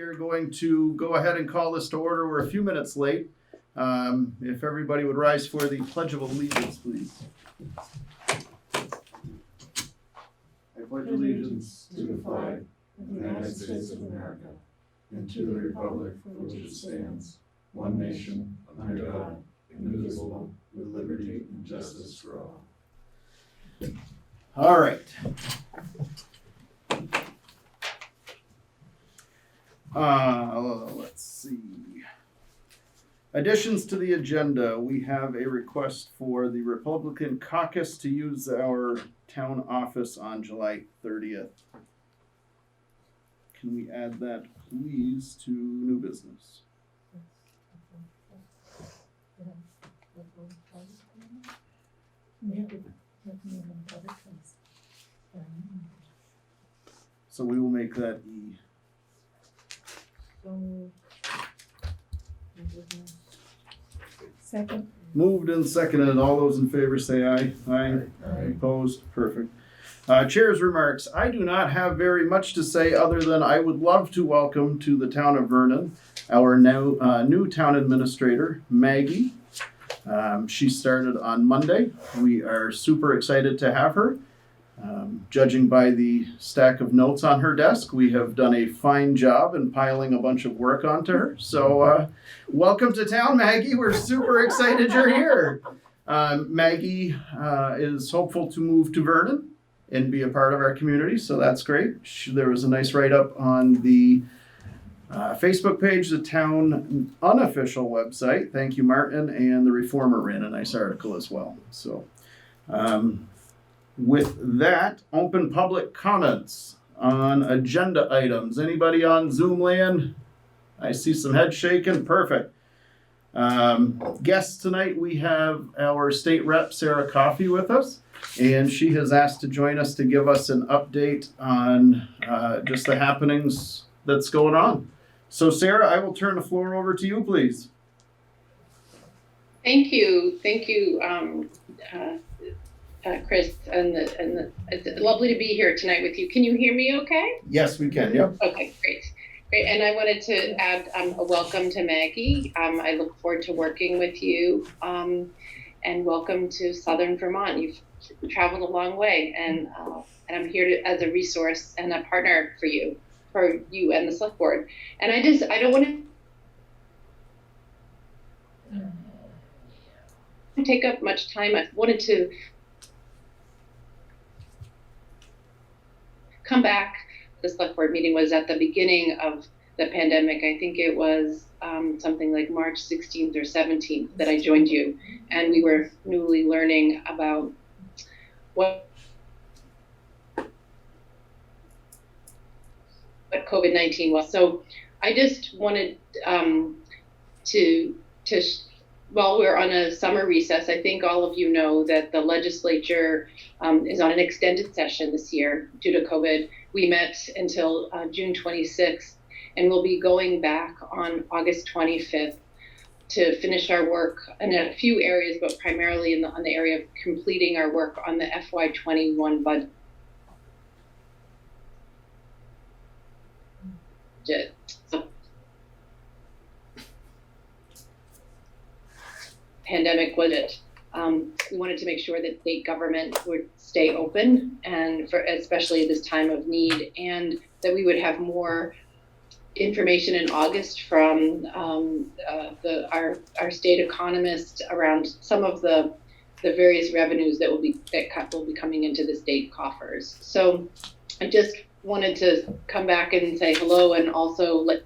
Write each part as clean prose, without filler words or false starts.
are going to go ahead and call this to order. We're a few minutes late. If everybody would rise for the Pledge of Allegiance, please. I pledge allegiance to the flag of the United States of America and to the republic for which it stands, one nation, under God, indivisible, with liberty and justice for all. All right. Let's see. Additions to the agenda. We have a request for the Republican Caucus to use our town office on July 30th. Can we add that, please, to new business? So we will make that E. Second. Moved and seconded. All those in favor say aye. Aye. Opposed? Perfect. Chair's remarks. I do not have very much to say other than I would love to welcome to the town of Vernon our new town administrator, Maggie. She started on Monday. We are super excited to have her. Judging by the stack of notes on her desk, we have done a fine job in piling a bunch of work onto her. So welcome to town, Maggie. We're super excited you're here. Maggie is hopeful to move to Vernon and be a part of our community, so that's great. There was a nice write-up on the Facebook page, the town unofficial website. Thank you, Martin, and the Reformer ran a nice article as well. So with that, open public comments on agenda items. Anybody on Zoom land? I see some head shaking. Perfect. Guests tonight, we have our state rep, Sara Coffey, with us, and she has asked to join us to give us an update on just the happenings that's going on. So, Sara, I will turn the floor over to you, please. Thank you, Chris, and it's lovely to be here tonight with you. Can you hear me okay? Yes, we can, yep. Okay, great. And I wanted to add a welcome to Maggie. I look forward to working with you, and welcome to Southern Vermont. You've traveled a long way, and I'm here as a resource and a partner for you and the Selectboard. And I don't want to take up much time. I wanted to come back. The select board meeting was at the beginning of the pandemic. I think it was something like March 16th or 17th that I joined you, and we were newly learning about what COVID-19 was. So I just wanted to while we're on a summer recess, I think all of you know that the legislature is on an extended session this year due to COVID. We met until June 26th, and we'll be going back on August 25th to finish our work in a few areas, but primarily on the area of completing our work on the FY21 budget. So, pandemic was it. We wanted to make sure that state government would stay open, and especially this time of need, and that we would have more information in August from our state economist around some of the various revenues that will be coming into the state coffers. So I just wanted to come back and say hello, and also let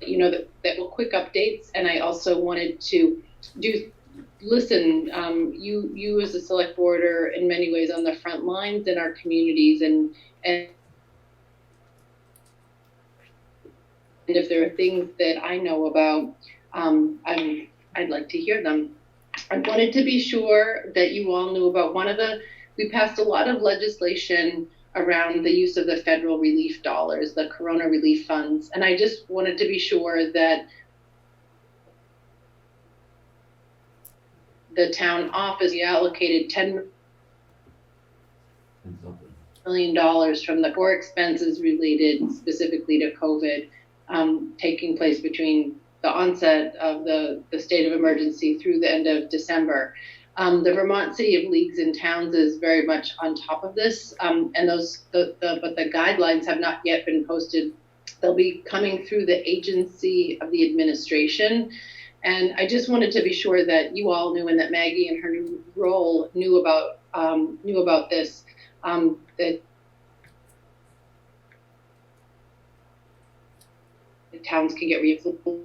you know that were quick updates. And I also wanted to listen. You as a select boarder, in many ways on the front lines in our communities, and if there are things that I know about, I'd like to hear them. I wanted to be sure that you all knew about we passed a lot of legislation around the use of the federal relief dollars, the Corona relief funds. And I just wanted to be sure that the town office allocated million from the core expenses related specifically to COVID taking place between the onset of the state of emergency through the end of December. The Vermont City of Leagues and Towns is very much on top of this, and but the guidelines have not yet been posted. They'll be coming through the agency of the administration. And I just wanted to be sure that you all knew, and that Maggie in her new role knew about this, that the towns can get reapplied.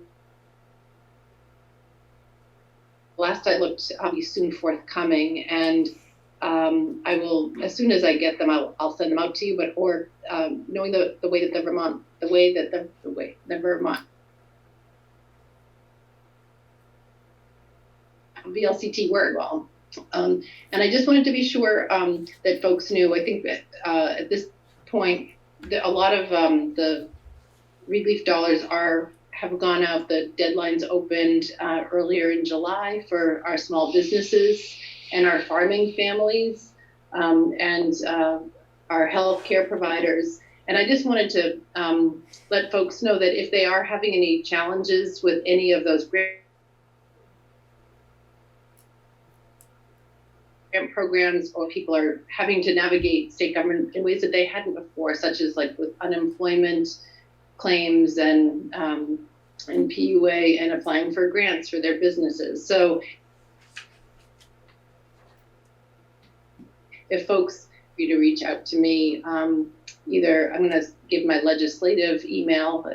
Last I looked, I'll be soon forthcoming, and I will, as soon as I get them, I'll send them out to you. But knowing the way that the Vermont VLCT word well, and I just wanted to be sure that folks knew. I think that at this point, a lot of the relief dollars have gone out. The deadlines opened earlier in July for our small businesses and our farming families and our healthcare providers. And I just wanted to let folks know that if they are having any challenges with any of those grant programs, or people are having to navigate state government in ways that they hadn't before, such as like with unemployment claims and PUA and applying for grants for their businesses. So if folks need to reach out to me, either I'm going to give my legislative email,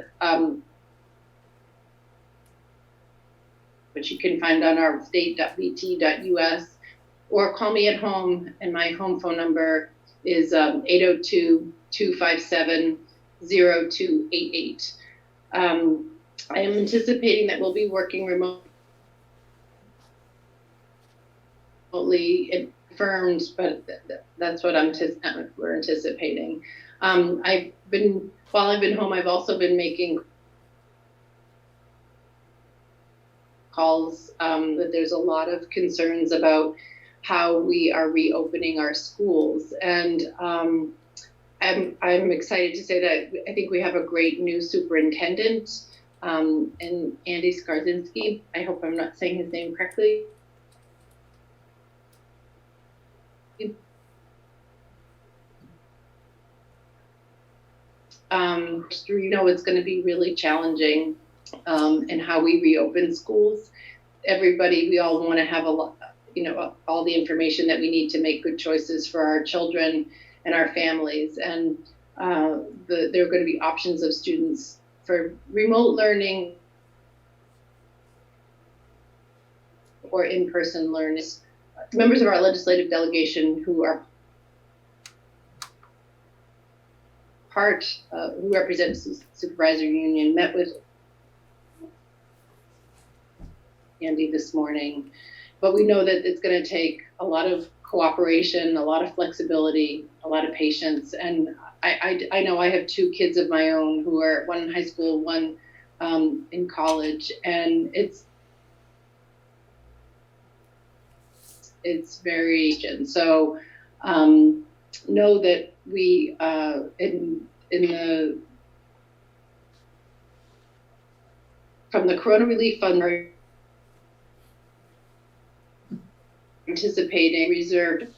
which you can find on our state.vt.us, or call me at home, and my home phone number is 802-257-0288. I am anticipating that we'll be working remotely, confirmed, but that's what we're anticipating. While I've been home, I've also been making calls that there's a lot of concerns about how we are reopening our schools. And I'm excited to say that I think we have a great new superintendent, and Andy Skarzinski. I hope I'm not saying his name correctly. It's going to be really challenging in how we reopen schools. We all want to have all the information that we need to make good choices for our children and our families. And there are going to be options of students for remote learning or in-person learning. Members of our legislative delegation who are who represents the supervisory union met with Andy this morning, but we know that it's going to take a lot of cooperation, a lot of flexibility, a lot of patience. And I know I have two kids of my own who are one in high school, one in college, and it's very, so know that we from the Corona Relief Fund, we're anticipating reserved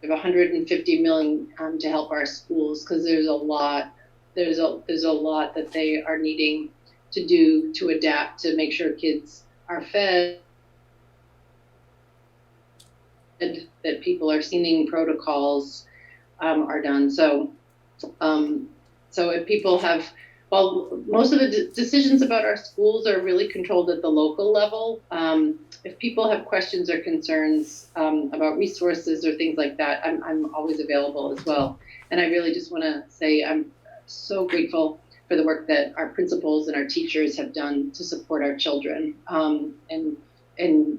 of $150 million to help our schools, because there's a lot that they are needing to do to adapt to make sure kids are fed, that people are seeing protocols are done. So if people have, most of the decisions about our schools are really controlled at the local level. If people have questions or concerns about resources or things like that, I'm always available as well. And I really just want to say I'm so grateful for the work that our principals and our teachers have done to support our children, and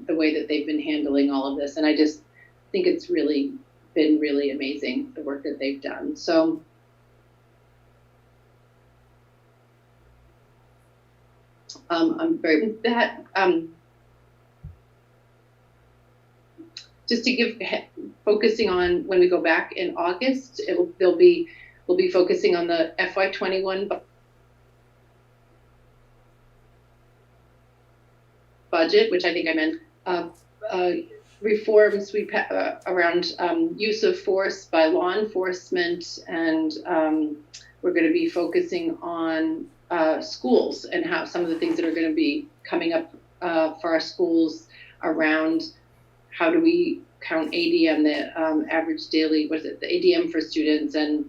the way that they've been handling all of this. And I just think it's really been really amazing, the work that they've done. So I'm very that just to give, focusing on when we go back in August, we'll be focusing on the FY21 budget, which I think I meant, reforms around use of force by law enforcement, and we're going to be focusing on schools and how some of the things that are going to be coming up for our schools around how do we count ADM, the average daily, what is it, the ADM for students, and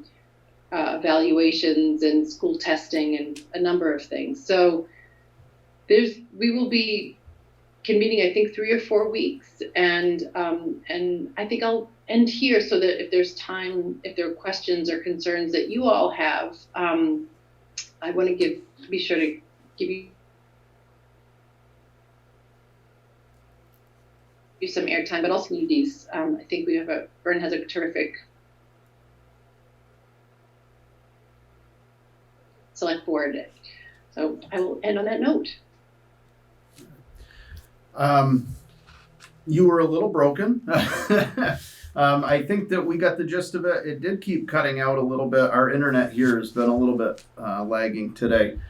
evaluations and school testing and a number of things. So we will be convening, I think, 3 or 4 weeks, and I think I'll end here so that if there's time, if there are questions or concerns that you all have, I want to be sure to give you some airtime, but also these. I think Vernon has a terrific select board. So I will end on that note. You were a little broken. I think that we got the gist of it. It did keep cutting out a little bit. Our internet here has been a little bit lagging today.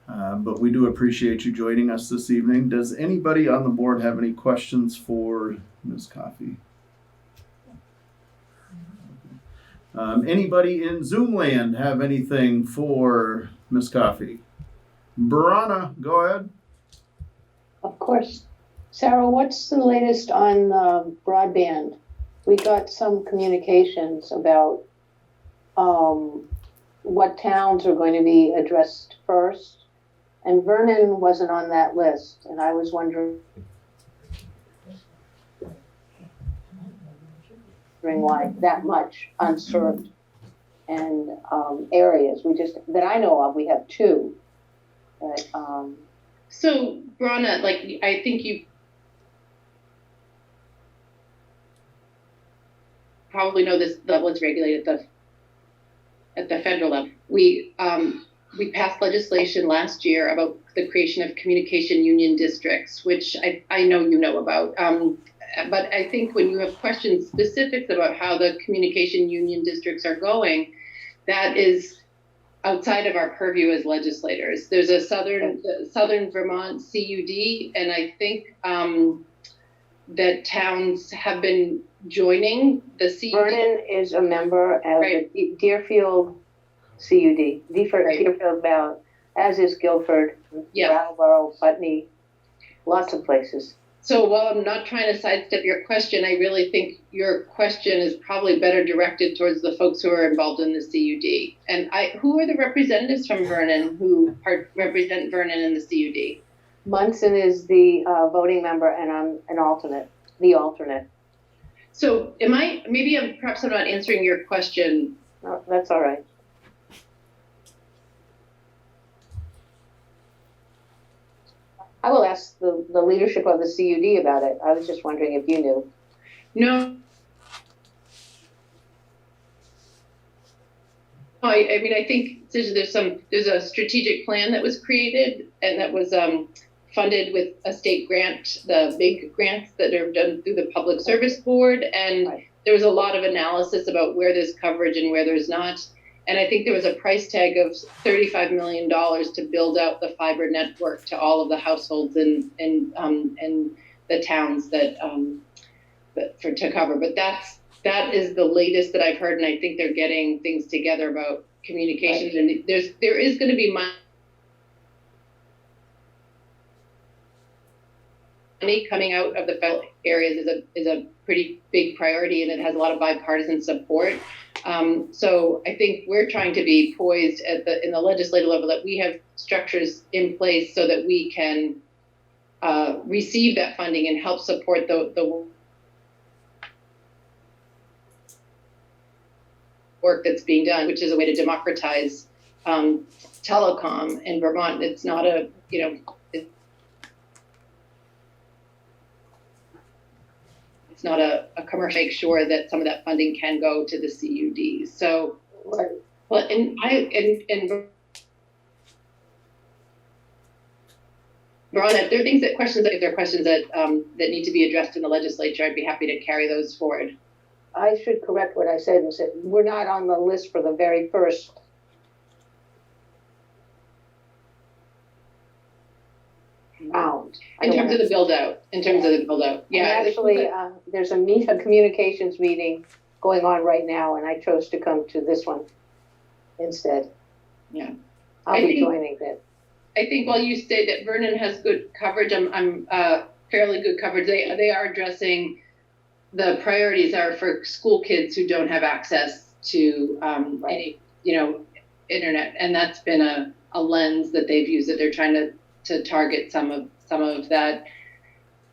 But we do appreciate you joining us this evening. Does anybody on the board have any questions for Ms. Coffey? Anybody in Zoom land have anything for Ms. Coffey? Brana, go ahead. Of course. Sara, what's the latest on broadband? We got some communications about what towns are going to be addressed first. And Vernon wasn't on that list, and I was wondering why that much unserved and areas. That I know of, we have 2. But, so, Brana, I think you probably know this level is regulated at the federal level. We passed legislation last year about the creation of communication union districts, which I know you know about. But I think when you have questions specifics about how the communication union districts are going, that is outside of our purview as legislators. There's a Southern Vermont CUD, and I think that towns have been joining the CUD. Vernon is a member of the Deerfield CUD, Deerfield Valley, as is Guilford, Brattleboro, Putney, lots of places. So while I'm not trying to sidestep your question, I really think your question is probably better directed towards the folks who are involved in the CUD. And who are the representatives from Vernon who represent Vernon in the CUD? Munson is the voting member, and I'm the alternate. So perhaps I'm not answering your question. No, that's all right. I will ask the leadership of the CUD about it. I was just wondering if you knew. No. I think there's a strategic plan that was created, and that was funded with a state grant, the big grants that are done through the Public Service Board, and there was a lot of analysis about where there's coverage and where there's not. And I think there was a price tag of $35 million to build out the fiber network to all of the households in the towns to cover. But that is the latest that I've heard, and I think they're getting things together about communications. And there is going to be money coming out of the federal areas is a pretty big priority, and it has a lot of bipartisan support. So I think we're trying to be poised in the legislative level that we have structures in place so that we can receive that funding and help support the work that's being done, which is a way to democratize telecom in Vermont. It's not it's not a commercial. Make sure that some of that funding can go to the CUDs. So, well, and we're on it. If there are questions that that need to be addressed in the legislature, I'd be happy to carry those forward. I should correct what I said and said, we're not on the list for the very first round. In terms of the build out, yeah. And actually, there's a communications meeting going on right now, and I chose to come to this one instead. Yeah. I'll be joining it. I think while you say that Vernon has good coverage, I'm fairly good coverage. They are addressing the priorities are for school kids who don't have access to any, internet, and that's been a lens that they've used, that they're trying to target some of that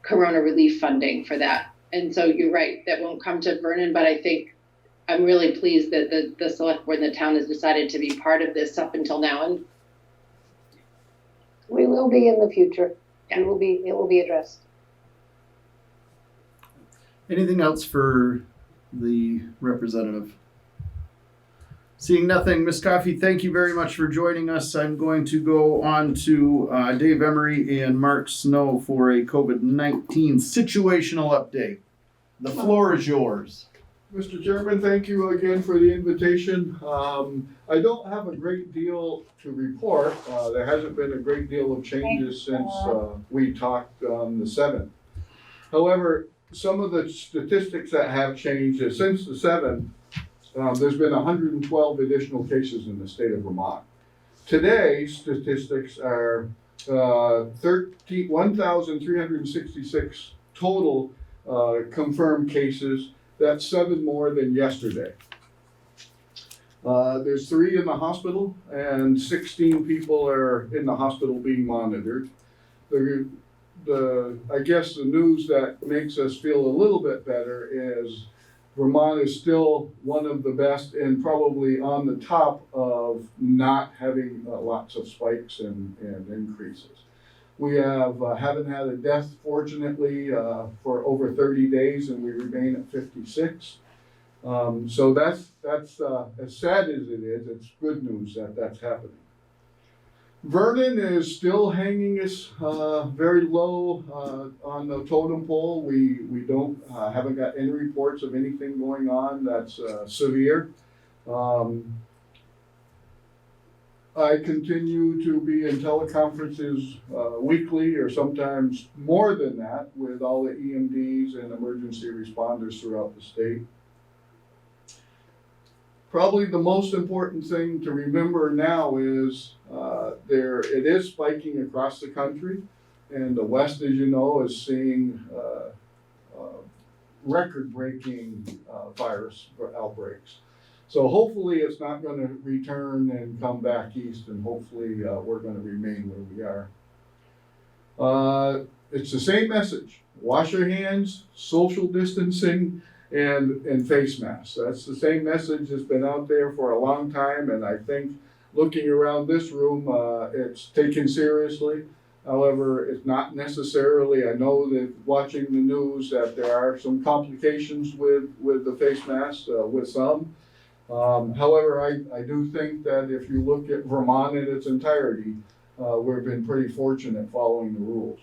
corona relief funding for that. And so you're right, that won't come to Vernon, but I think I'm really pleased that the select board in the town has decided to be part of this up until now, and we will be in the future. Yeah. It will be addressed. Anything else for the representative? Seeing nothing, Ms. Coffey, thank you very much for joining us. I'm going to go on to Dave Emery and Mark Snow for a COVID-19 situational update. The floor is yours. Mr. Chairman, thank you again for the invitation. I don't have a great deal to report. There hasn't been a great deal of changes since we talked on the 7th. However, some of the statistics that have changed is since the 7th, there's been 112 additional cases in the state of Vermont. Today's statistics are 1,366 total confirmed cases. That's 7 more than yesterday. There's 3 in the hospital, and 16 people are in the hospital being monitored. I guess the news that makes us feel a little bit better is Vermont is still one of the best and probably on the top of not having lots of spikes and increases. We haven't had a death, fortunately, for over 30 days, and we remain at 56. So that's as sad as it is, it's good news that that's happening. Vernon is still hanging us very low on the totem pole. We haven't got any reports of anything going on that's severe. I continue to be in teleconferences weekly, or sometimes more than that, with all the EMDs and emergency responders throughout the state. Probably the most important thing to remember now is it is spiking across the country, and the West, as you know, is seeing record-breaking virus outbreaks. So hopefully it's not going to return and come back east, and hopefully we're going to remain where we are. It's the same message: wash your hands, social distancing, and face masks. That's the same message that's been out there for a long time, and I think looking around this room, it's taken seriously. However, it's not necessarily, I know that watching the news that there are some complications with the face masks, with some. However, I do think that if you look at Vermont in its entirety, we've been pretty fortunate following the rules.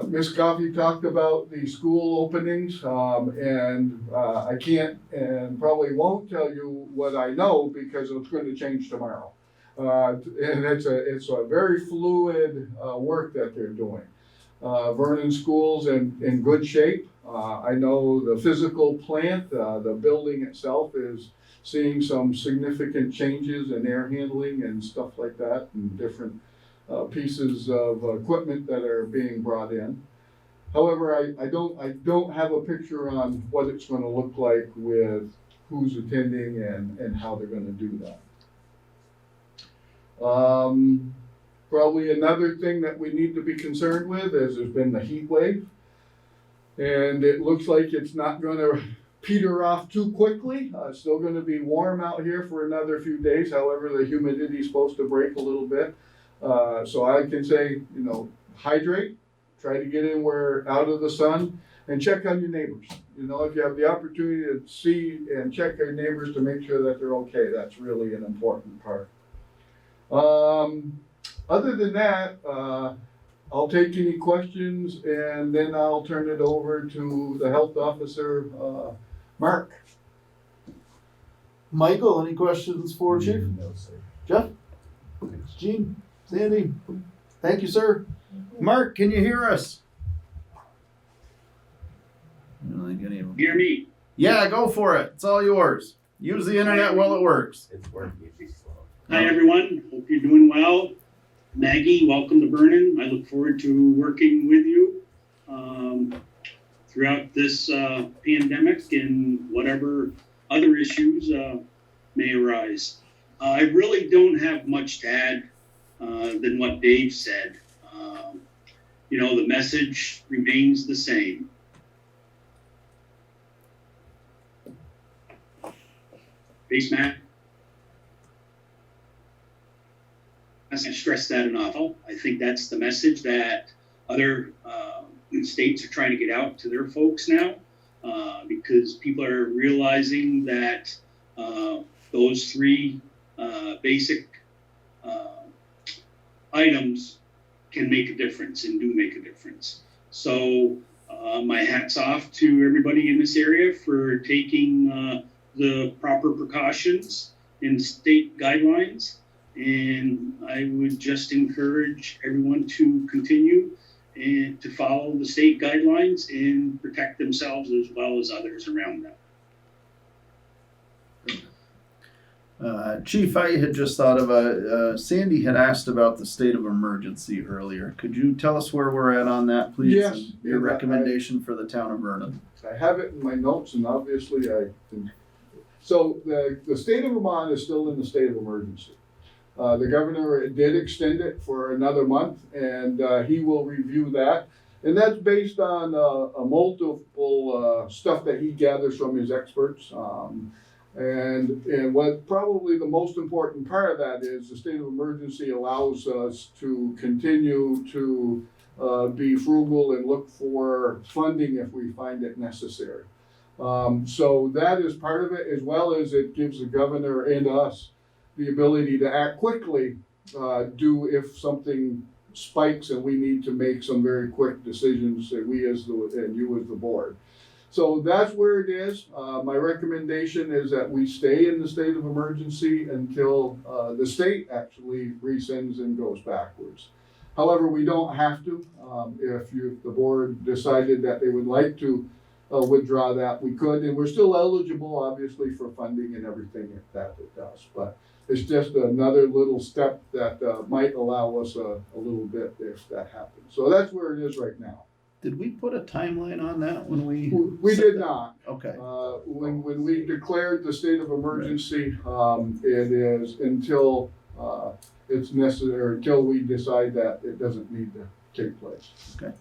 Ms. Coffey talked about the school openings, and I can't and probably won't tell you what I know because it's going to change tomorrow. And it's a very fluid work that they're doing. Vernon School's in good shape. I know the physical plant, the building itself is seeing some significant changes in air handling and stuff like that, and different pieces of equipment that are being brought in. However, I don't have a picture on what it's going to look like with who's attending and how they're going to do that. Probably another thing that we need to be concerned with is there's been the heat wave, and it looks like it's not going to peter off too quickly. It's still going to be warm out here for another few days. However, the humidity is supposed to break a little bit. So I can say, hydrate, try to get in out of the sun, and check on your neighbors. If you have the opportunity to see and check your neighbors to make sure that they're okay, that's really an important part. Other than that, I'll take any questions and then I'll turn it over to the health officer, Mark. Michael, any questions for Chief? No, sir. Jeff? Gene? Sandy? Thank you, sir. Mark, can you hear us? I don't think any of them. Hear me? Yeah, go for it. It's all yours. Use the internet while it works. It's working, it's just slow. Hi, everyone. Hope you're doing well. Maggie, welcome to Vernon. I look forward to working with you throughout this pandemic and whatever other issues may arise. I really don't have much to add than what Dave said. The message remains the same. Face mask. I can't stress that enough. I think that's the message that other states are trying to get out to their folks now, because people are realizing that those three basic items can make a difference and do make a difference. So my hat's off to everybody in this area for taking the proper precautions in state guidelines. And I would just encourage everyone to continue and to follow the state guidelines and protect themselves as well as others around them. Chief, I had just thought of Sandy had asked about the state of emergency earlier. Could you tell us where we're at on that, please? Yes. And your recommendation for the town of Vernon. I have it in my notes and obviously so the state of Vermont is still in the state of emergency. The governor did extend it for another month and he will review that. And that's based on a multiple stuff that he gathers from his experts. And what probably the most important part of that is the state of emergency allows us to continue to be frugal and look for funding if we find it necessary. So that is part of it, as well as it gives the governor and us the ability to act quickly, if something spikes and we need to make some very quick decisions, and you as the board. So that's where it is. My recommendation is that we stay in the state of emergency until the state actually rescinds and goes backwards. However, we don't have to. If the board decided that they would like to withdraw that, we could, and we're still eligible, obviously, for funding and everything that it does. But it's just another little step that might allow us a little bit if that happens. So that's where it is right now. Did we put a timeline on that when we? We did not. Okay. When we declared the state of emergency, it is until it's necessary, until we decide that it doesn't need to take place. Okay.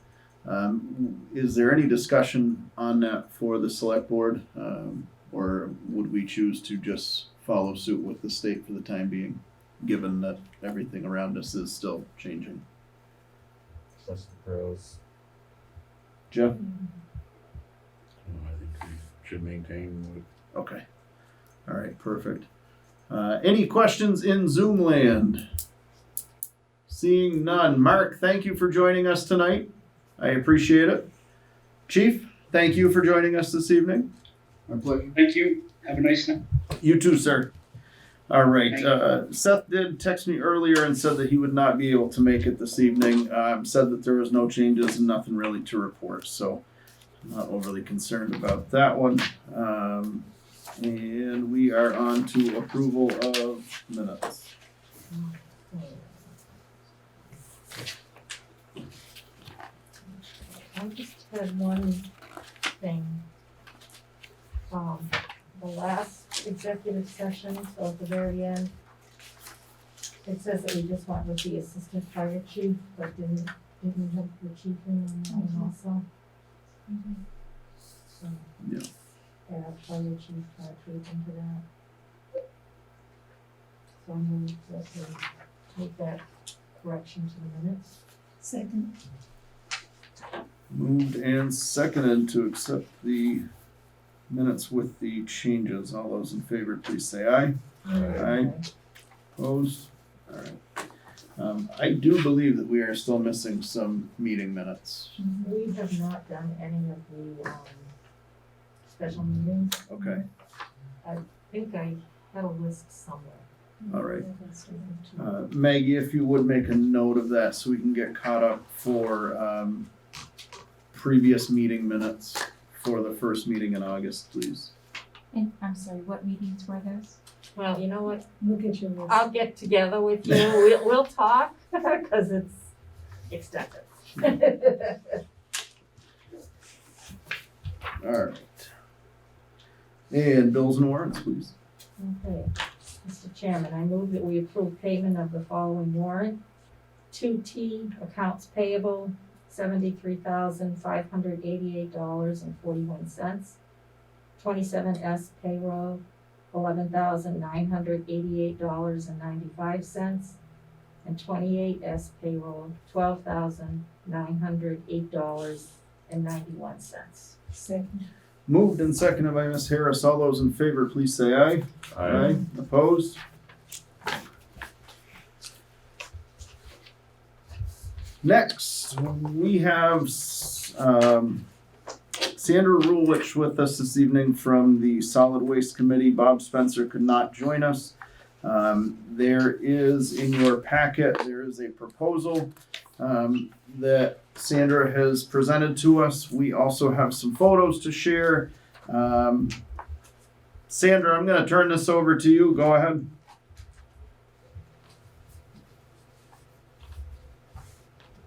Is there any discussion on that for the select board, or would we choose to just follow suit with the state for the time being, given that everything around us is still changing? Plus the pros. Jeff? I think we should maintain what. Okay. All right, perfect. Any questions in Zoom land? Seeing none. Mark, thank you for joining us tonight. I appreciate it. Chief, thank you for joining us this evening. My pleasure. Thank you. Have a nice night. You too, sir. All right. Seth did text me earlier and said that he would not be able to make it this evening. Said that there was no changes and nothing really to report, so I'm not overly concerned about that one. And we are on to approval of minutes. I just had one thing. The last executive session, so at the very end, it says that we just went with the assistant fire chief, but didn't have the chief in on that one also. So, Yeah. add fire chief, chief into that. So I'm going to make that correction to the minutes. Second. Moved and seconded to accept the minutes with the changes. All those in favor, please say aye. Aye. Opposed? All right. I do believe that we are still missing some meeting minutes. We have not done any of the, special meetings. Okay, I think I had a list somewhere. all right. Maggie, if you would make a note of that so we can get caught up for previous meeting minutes for the first meeting in August, please. And I'm sorry, what meetings were those? Well, you know what? Look at your list. I'll get together with you. We'll talk because it's extensive. All right. And bills and warrants, please. Okay, Mr. Chairman, I move that we approve payment of the following warrant. 2T Accounts Payable, $73,588.41. 27S Payroll, $11,988.95. And 28S Payroll, $12,908.91. Second. Moved and seconded by Ms. Harris. All those in favor, please say aye. Opposed? Next, we have Sandra Rulewich with us this evening from the Solid Waste Committee. Bob Spencer could not join us. There is in your packet, there is a proposal that Sandra has presented to us. We also have some photos to share. Sandra, I'm going to turn this over to you. Go ahead.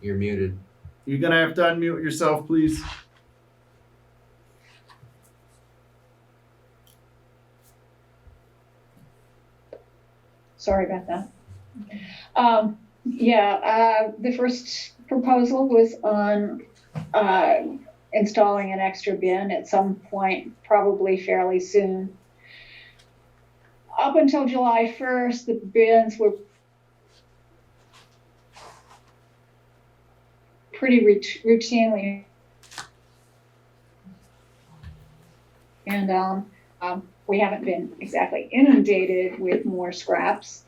You're muted. You're going to have to unmute yourself, please. Sorry about that. The first proposal was on installing an extra bin at some point, probably fairly soon. Up until July 1st, the bins were pretty routinely, and we haven't been exactly inundated with more scraps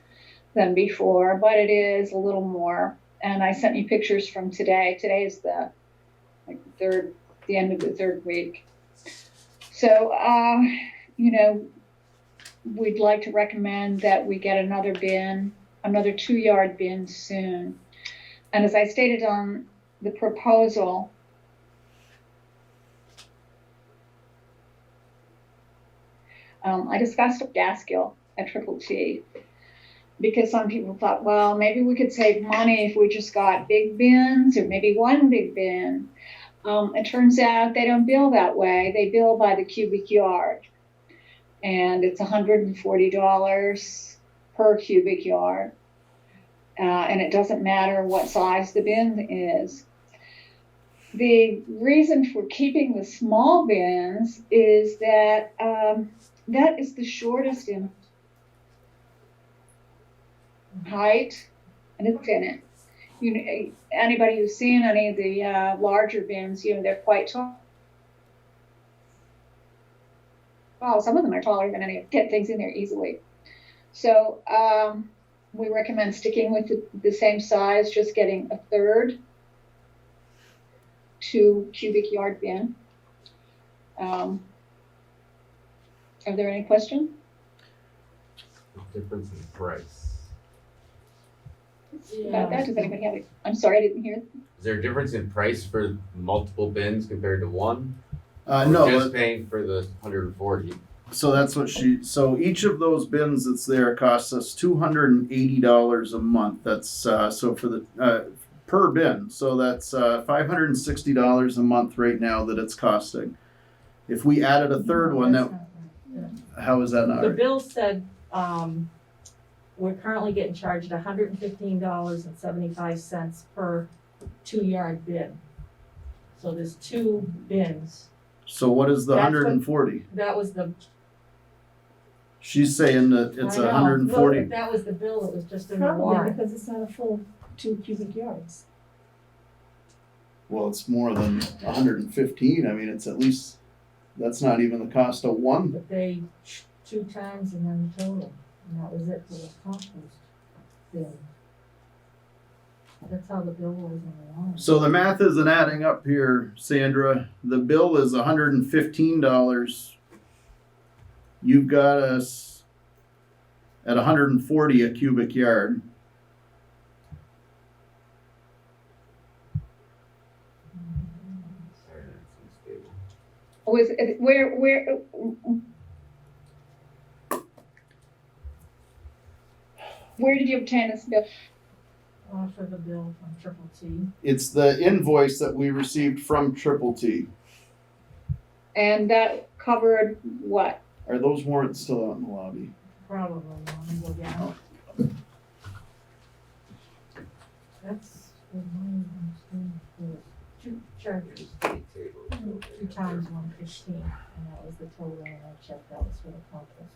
than before, but it is a little more. And I sent you pictures from today. Today is the end of the third week. So, we'd like to recommend that we get another bin, another 2-yard bin soon. And as I stated on the proposal, I discussed a gas gill at Triple T because some people thought, well, maybe we could save money if we just got big bins or maybe one big bin. It turns out they don't bill that way. They bill by the cubic yard. And it's $140 per cubic yard. And it doesn't matter what size the bin is. The reason for keeping the small bins is that that is the shortest in height, and it's in it. Anybody who's seen any of the larger bins, they're quite tall. Well, some of them are taller than any. Get things in there easily. So we recommend sticking with the same size, just getting a third 2 cubic yard bin. Are there any questions? Difference in price. About that? Does anybody have it? I'm sorry, I didn't hear. Is there a difference in price for multiple bins compared to one? No. Just paying for the 140. So that's what so each of those bins that's there costs us $280 a month. That's so for the per bin. So that's $560 a month right now that it's costing. If we added a third one, how is that not The right? bill said, we're currently getting charged $115.75 per 2-yard bin. So there's 2 bins. So what is the That's what- 140? That was the. She's saying that it's I know. 140. Well, that was the bill that was just in the Probably warrant. because it's not a full 2 cubic yards. Well, it's more than 115. I mean, it's at least, that's not even the cost of one. But they 2 times and then the total, and that was it for the compost bin. That's how the bill was in the line. So the math isn't adding up here, Sandra. The bill is $115. You've got us at 140 a cubic yard. Was it, where did you obtain this bill? Off of the bill from Triple T. It's the invoice that we received from Triple T. And that covered what? Are those warrants still out in the lobby? Probably, let me go down. That's the money I'm spending for 2 chargers. 2 times 115, and that was the total, and I checked that was for the compost.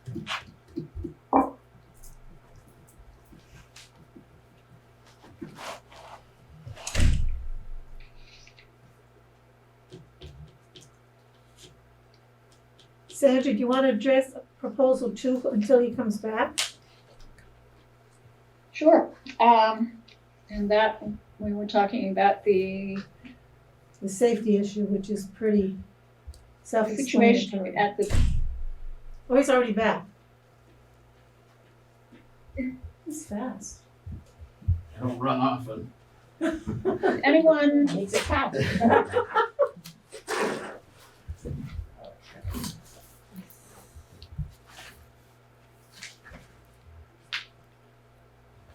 Sandra, do you want to address proposal 2 until he comes back? Sure. And that, we were talking about the The safety issue, which is pretty situation self-explanatory. at the, Oh, he's already back. He's fast. I don't run often. anyone, Needs a copy.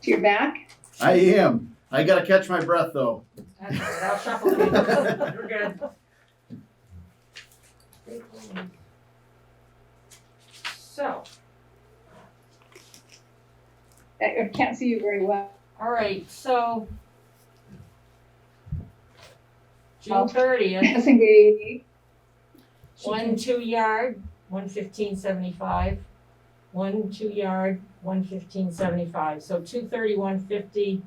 you're back? I am. I gotta catch my breath though. That's all right, I'll shuffle it. We're good. So, I can't see you very well. all right, so June 30th, Yes, indeed. 1 2-yard, 115.75. 1 2-yard, 115.75. So 231.50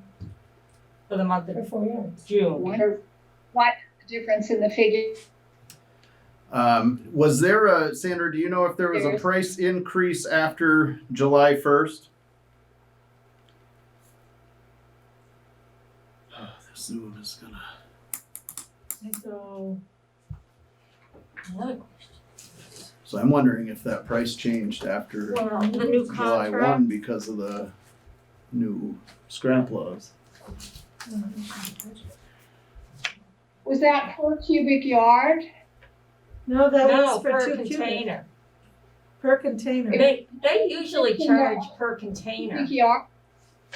for the month For of 4 yards. June. Wonder what the difference in the figure. Was there a, Sandra, do you know if there was a There's- price increase after July 1st? Oh, this Zoom is gonna. So, another So I'm wondering if that price changed after well, the new July contract. 1 because of the new scrap laws. Was that per cubic yard? No, that No, was for per 2 cubic. container. Per container. They usually charge per container. Cubic yard?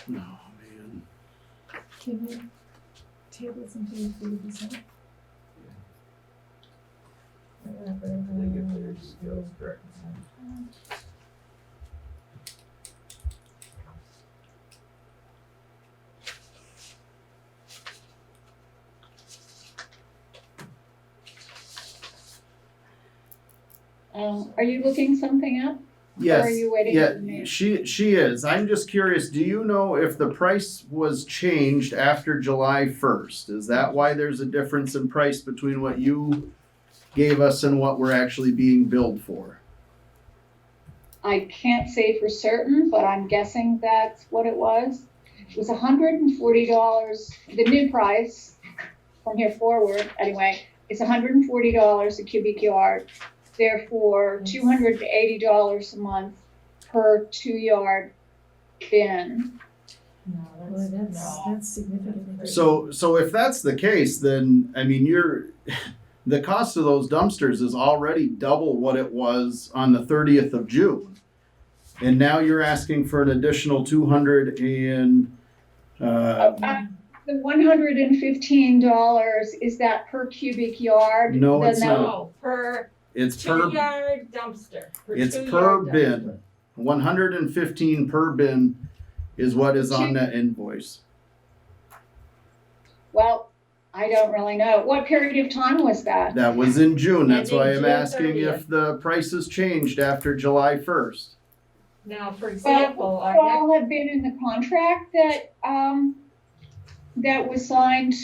No, man. Can you table something for you to sign? Are you looking something up? Yes. Or are you waiting Yeah, for me? she is. I'm just curious, do you know if the price was changed after July 1st? Is that why there's a difference in price between what you gave us and what we're actually being billed for? I can't say for certain, but I'm guessing that's what it was. It was $140, the new price from here forward, anyway, it's $140 a cubic yard. Therefore, $280 a month per 2-yard bin. No, Well, no. that's significantly. So if that's the case, then I mean the cost of those dumpsters is already double what it was on the 30th of June. And now you're asking for an additional 200 and The $115, is that per cubic yard? No, Then it's that- not. No, per it's per 2-yard dumpster. it's 2-yard per dumpster. bin. 115 per bin is what is on that invoice. Well, I don't really know. What period of time was that? That was in June. That's why I'm Ending June asking 30th. if the prices changed after July 1st. Now, for example, Well, our next, all have been in the contract that was signed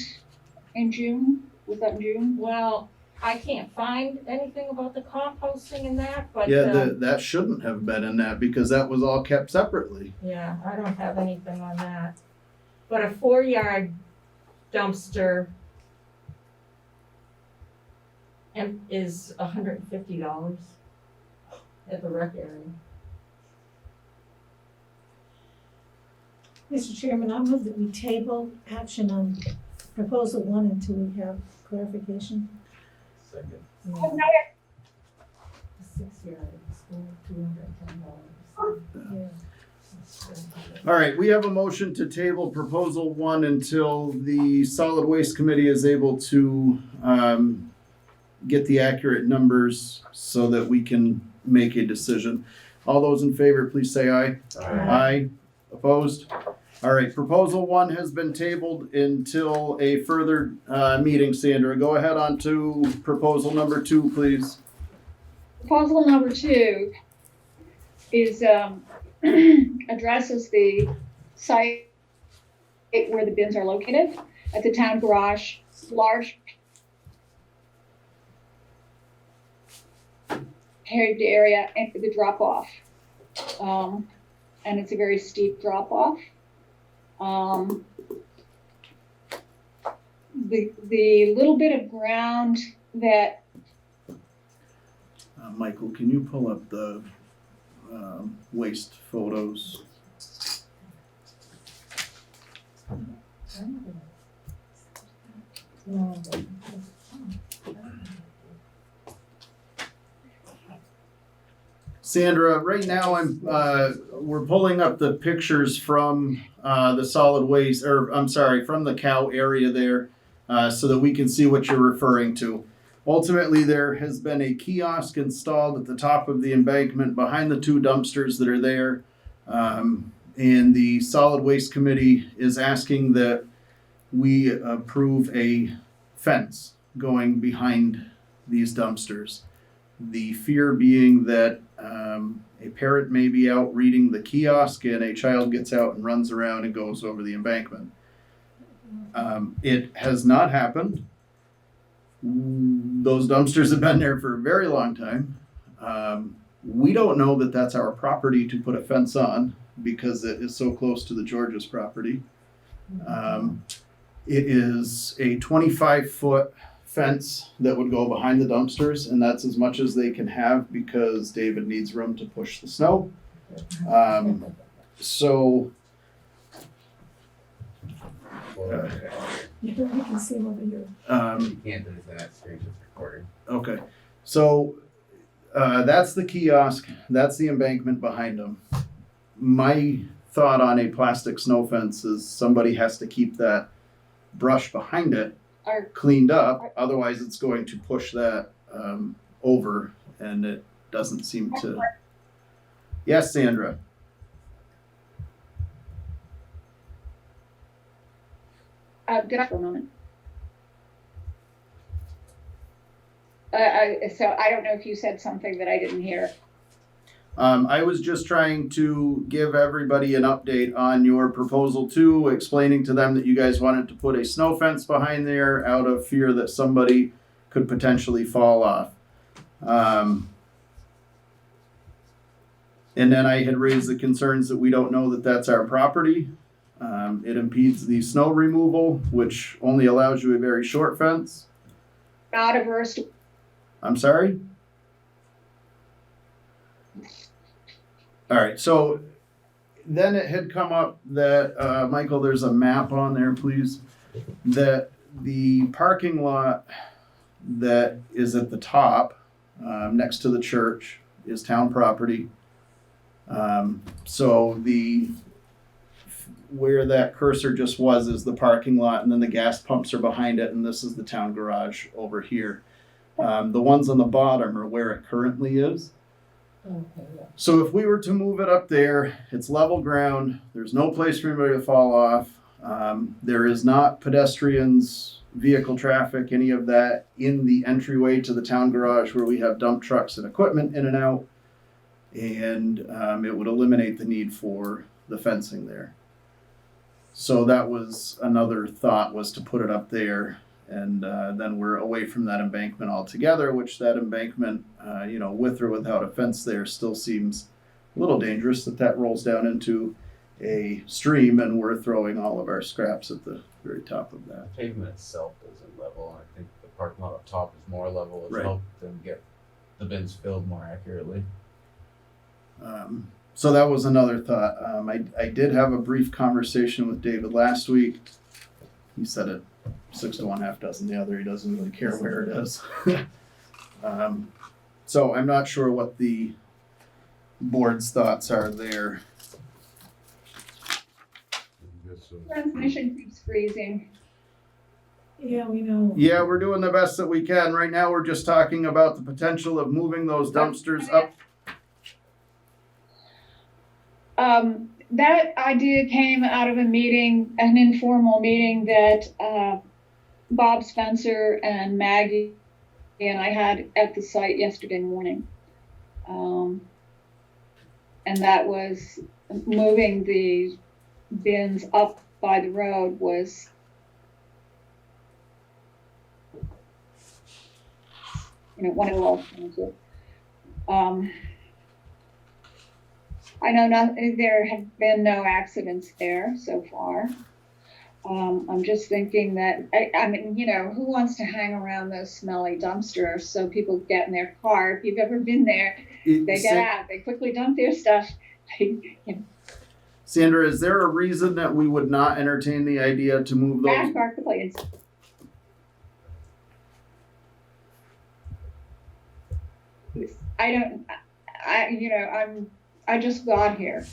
in June, was that in June? well, I can't find anything about the composting and that, but, Yeah, that shouldn't have been in that because that was all kept separately. yeah, I don't have anything on that. But a 4-yard dumpster and is $150 at the rec area. Mr. Chairman, I move that we table action on proposal 1 until we have clarification. Second. Yeah. The 6-yard school, $210. Yeah. All right, we have a motion to table proposal 1 until the solid waste committee is able to get the accurate numbers so that we can make a decision. All those in favor, please say aye. Aye. Opposed? All right, proposal 1 has been tabled until a further meeting. Sandra, go ahead on to proposal number 2, please. Proposal number 2 is, addresses the site where the bins are located at the town garage, large paved area and the drop off. And it's a very steep drop off. The little bit of ground that Michael, can you pull up the waste photos? Sandra, right now we're pulling up the pictures from the solid waste, or I'm sorry, from the cow area there, so that we can see what you're referring to. Ultimately, there has been a kiosk installed at the top of the embankment behind the 2 dumpsters that are there. And the solid waste committee is asking that we approve a fence going behind these dumpsters. The fear being that a parent may be out reading the kiosk and a child gets out and runs around and goes over the embankment. It has not happened. Those dumpsters have been there for a very long time. We don't know that that's our property to put a fence on because it is so close to the George's property. It is a 25-foot fence that would go behind the dumpsters, and that's as much as they can have because David needs room to push the snow. So You can see them over here. You can't do that, screen just recording. Okay, so that's the kiosk, that's the embankment behind them. My thought on a plastic snow fence is somebody has to keep that brush behind it cleaned up, otherwise it's going to push that over, and it doesn't seem to. Yes, Sandra. Good for a moment. So I don't know if you said something that I didn't hear. I was just trying to give everybody an update on your proposal 2, explaining to them that you guys wanted to put a snow fence behind there out of fear that somebody could potentially fall off. And then I had raised the concerns that we don't know that that's our property. It impedes the snow removal, which only allows you a very short fence. Not averse to. I'm sorry? All right, so then it had come up that, Michael, there's a map on there, please, that the parking lot that is at the top, next to the church, is town property. So where that cursor just was is the parking lot, and then the gas pumps are behind it, and this is the town garage over here. The ones on the bottom are where it currently is. Okay, yeah. So if we were to move it up there, it's level ground, there's no place for anybody to fall off. There is not pedestrians, vehicle traffic, any of that in the entryway to the town garage where we have dump trucks and equipment in and out. And it would eliminate the need for the fencing there. So that was another thought, was to put it up there, and then we're away from that embankment altogether, which that embankment, with or without a fence there, still seems a little dangerous that rolls down into a stream and we're throwing all of our scraps at the very top of that. The pavement itself isn't level, and I think the parking lot up top is more level as Right. helped them get the bins filled more accurately. So that was another thought. I did have a brief conversation with David last week. He said it 6 to 1, half dozen the other. He doesn't really care where it is. So I'm not sure what the board's thoughts are there. Transmission keeps freezing. Yeah, we know. Yeah, we're doing the best that we can. Right now, we're just talking about the potential of moving those dumpsters up. That idea came out of a meeting, an informal meeting that Bob Spencer and Maggie and I had at the site yesterday morning. And that was moving the bins up by the road was one of the alternatives. I know there have been no accidents there so far. I'm just thinking that, I mean, who wants to hang around those smelly dumpsters so people get in their car? If you've ever been there, they get out, they quickly dump their stuff. Sandra, is there a reason that we would not entertain the idea to move those? Back park the plates. I just got here.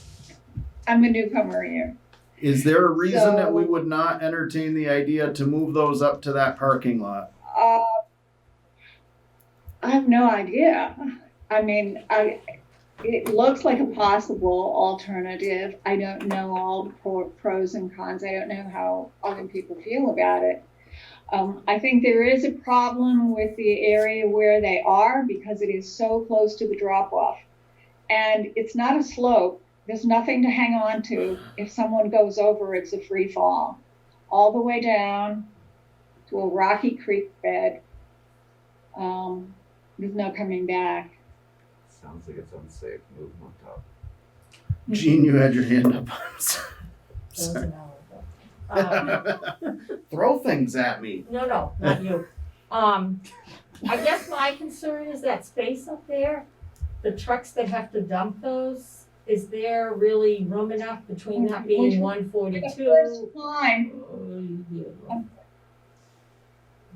I'm a newcomer here. Is there a reason that we So- would not entertain the idea to move those up to that parking lot? I have no idea. I mean, it looks like a possible alternative. I don't know all the pros and cons. I don't know how other people feel about it. I think there is a problem with the area where they are because it is so close to the drop-off. And it's not a slope. There's nothing to hang on to. If someone goes over, it's a free fall. All the way down to a rocky creek bed. There's no coming back. Sounds like it's unsafe moving on top. Gene, you had your hand up. That was Sorry. an hour ago. Throw things at me. No, not you. I guess my concern is that space up there, the trucks that have to dump those, is there really room enough between that being 142? The first line,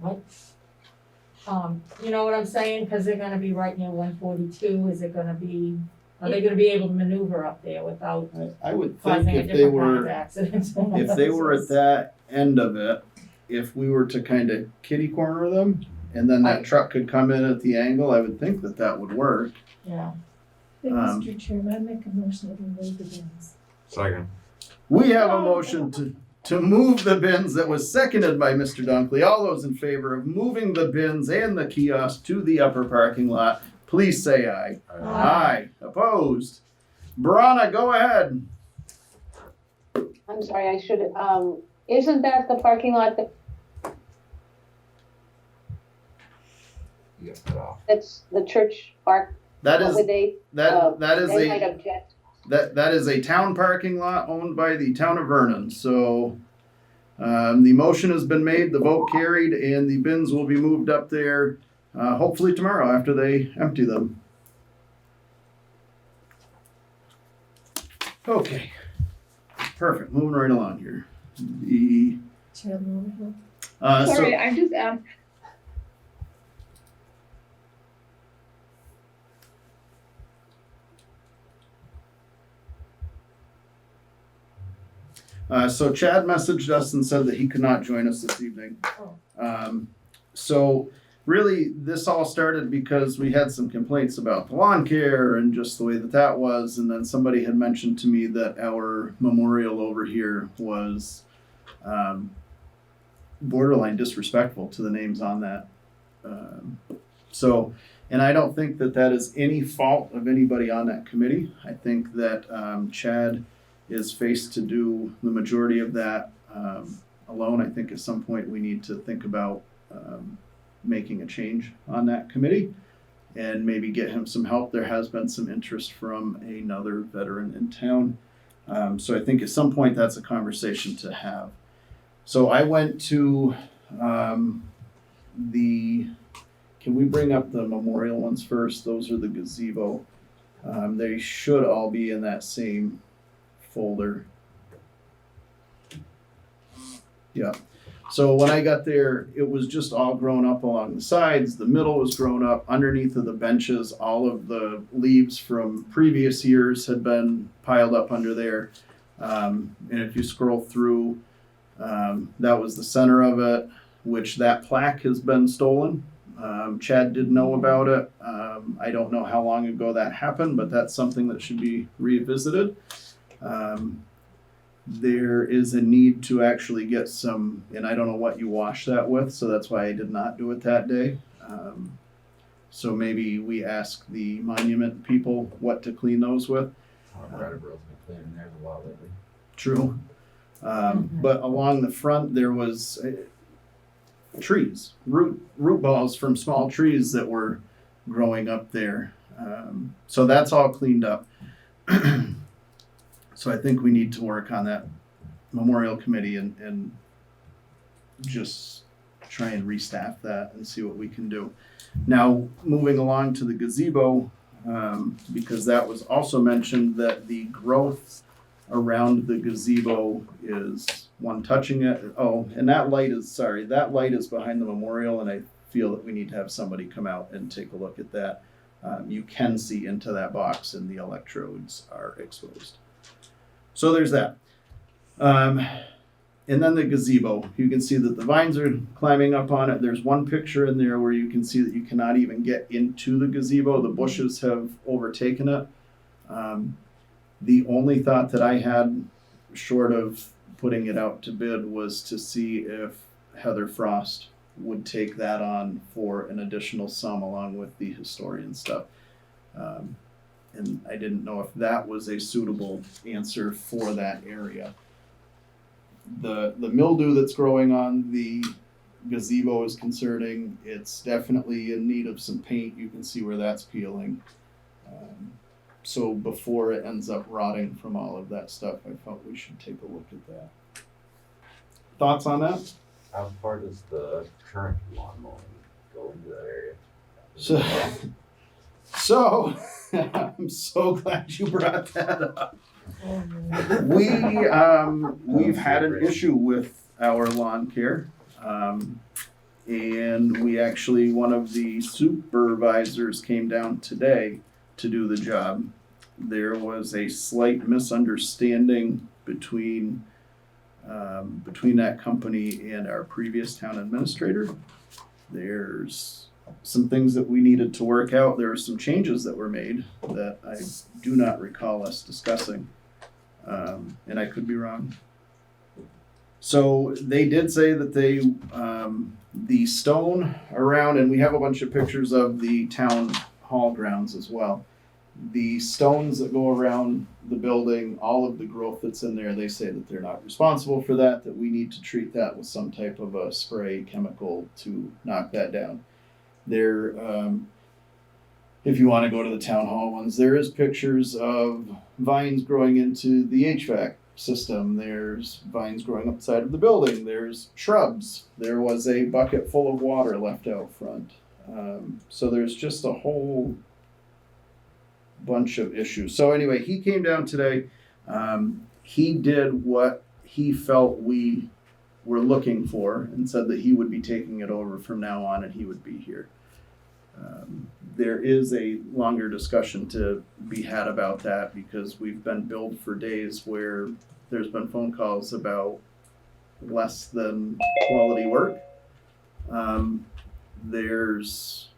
What? You know what I'm saying? Because they're gonna be right near 142. Is it gonna be? Are they gonna be able to maneuver up there without I would think causing a if they different kind of were, accident? if they were at that end of it, if we were to kind of kitty corner them, and then that truck could come in at the angle, I would think that would work. Yeah. Mr. Chairman, I make a motion that we move the bins. Second. We have a motion to move the bins that was seconded by Mr. Dunkley. All those in favor of moving the bins and the kiosk to the upper parking lot, please say aye. Aye. Opposed? Brana, go ahead. I'm sorry, I should, isn't that the parking lot You got cut off. that's the church park? That What is would they, that is they might a object. that is a town parking lot owned by the town of Vernon. So the motion has been made, the vote carried, and the bins will be moved up there hopefully tomorrow after they empty them. Okay, perfect. Moving right along here. The Chair Mulverhill. sorry, so I'm just, so Chad messaged us and said that he could not join us this evening. So really, this all started because we had some complaints about the lawn care and just the way that was, and then somebody had mentioned to me that our memorial over here was borderline disrespectful to the names on that. And I don't think that is any fault of anybody on that committee. I think that Chad is faced to do the majority of that alone. I think at some point we need to think about making a change on that committee and maybe get him some help. There has been some interest from another veteran in town. So I think at some point that's a conversation to have. So I went to can we bring up the memorial ones first? Those are the gazebo. They should all be in that same folder. Yeah. So when I got there, it was just all grown up along the sides. The middle was grown up. Underneath of the benches, all of the leaves from previous years had been piled up under there. And if you scroll through, that was the center of it, which that plaque has been stolen. Chad did know about it. I don't know how long ago that happened, but that's something that should be revisited. There is a need to actually get some, and I don't know what you wash that with, so that's why I did not do it that day. So maybe we ask the monument people what to clean those with. Brattleboro's been cleaning theirs a lot lately. True. But along the front there was trees, root balls from small trees that were growing up there. So that's all cleaned up. So I think we need to work on that memorial committee and just try and restaff that and see what we can do. Now, moving along to the gazebo, because that was also mentioned that the growth around the gazebo is one touching it. Oh, and that light is behind the memorial, and I feel that we need to have somebody come out and take a look at that. You can see into that box and the electrodes are exposed. So there's that. And then the gazebo, you can see that the vines are climbing up on it. There's one picture in there where you can see that you cannot even get into the gazebo. The bushes have overtaken it. The only thought that I had, short of putting it out to bid, was to see if Heather Frost would take that on for an additional sum along with the historian stuff. And I didn't know if that was a suitable answer for that area. The mildew that's growing on the gazebo is concerning. It's definitely in need of some paint. You can see where that's peeling. So before it ends up rotting from all of that stuff, I thought we should take a look at that. Thoughts on that? How far does the current lawn mowing go into that area? So I'm so glad you brought that up. We've had an issue with our lawn care. And we actually, one of the supervisors came down today to do the job. There was a slight misunderstanding between that company and our previous town administrator. There's some things that we needed to work out. There are some changes that were made that I do not recall us discussing. And I could be wrong. So they did say that the stone around, and we have a bunch of pictures of the town hall grounds as well. The stones that go around the building, all of the growth that's in there, they say that they're not responsible for that, that we need to treat that with some type of a spray chemical to knock that down. There, if you want to go to the town hall ones, there is pictures of vines growing into the HVAC system. There's vines growing up the side of the building. There's shrubs. There was a bucket full of water left out front. So there's just a whole bunch of issues. So anyway, he came down today. He did what he felt we were looking for and said that he would be taking it over from now on and he would be here. There is a longer discussion to be had about that because we've been billed for days where there's been phone calls about less than quality work. There's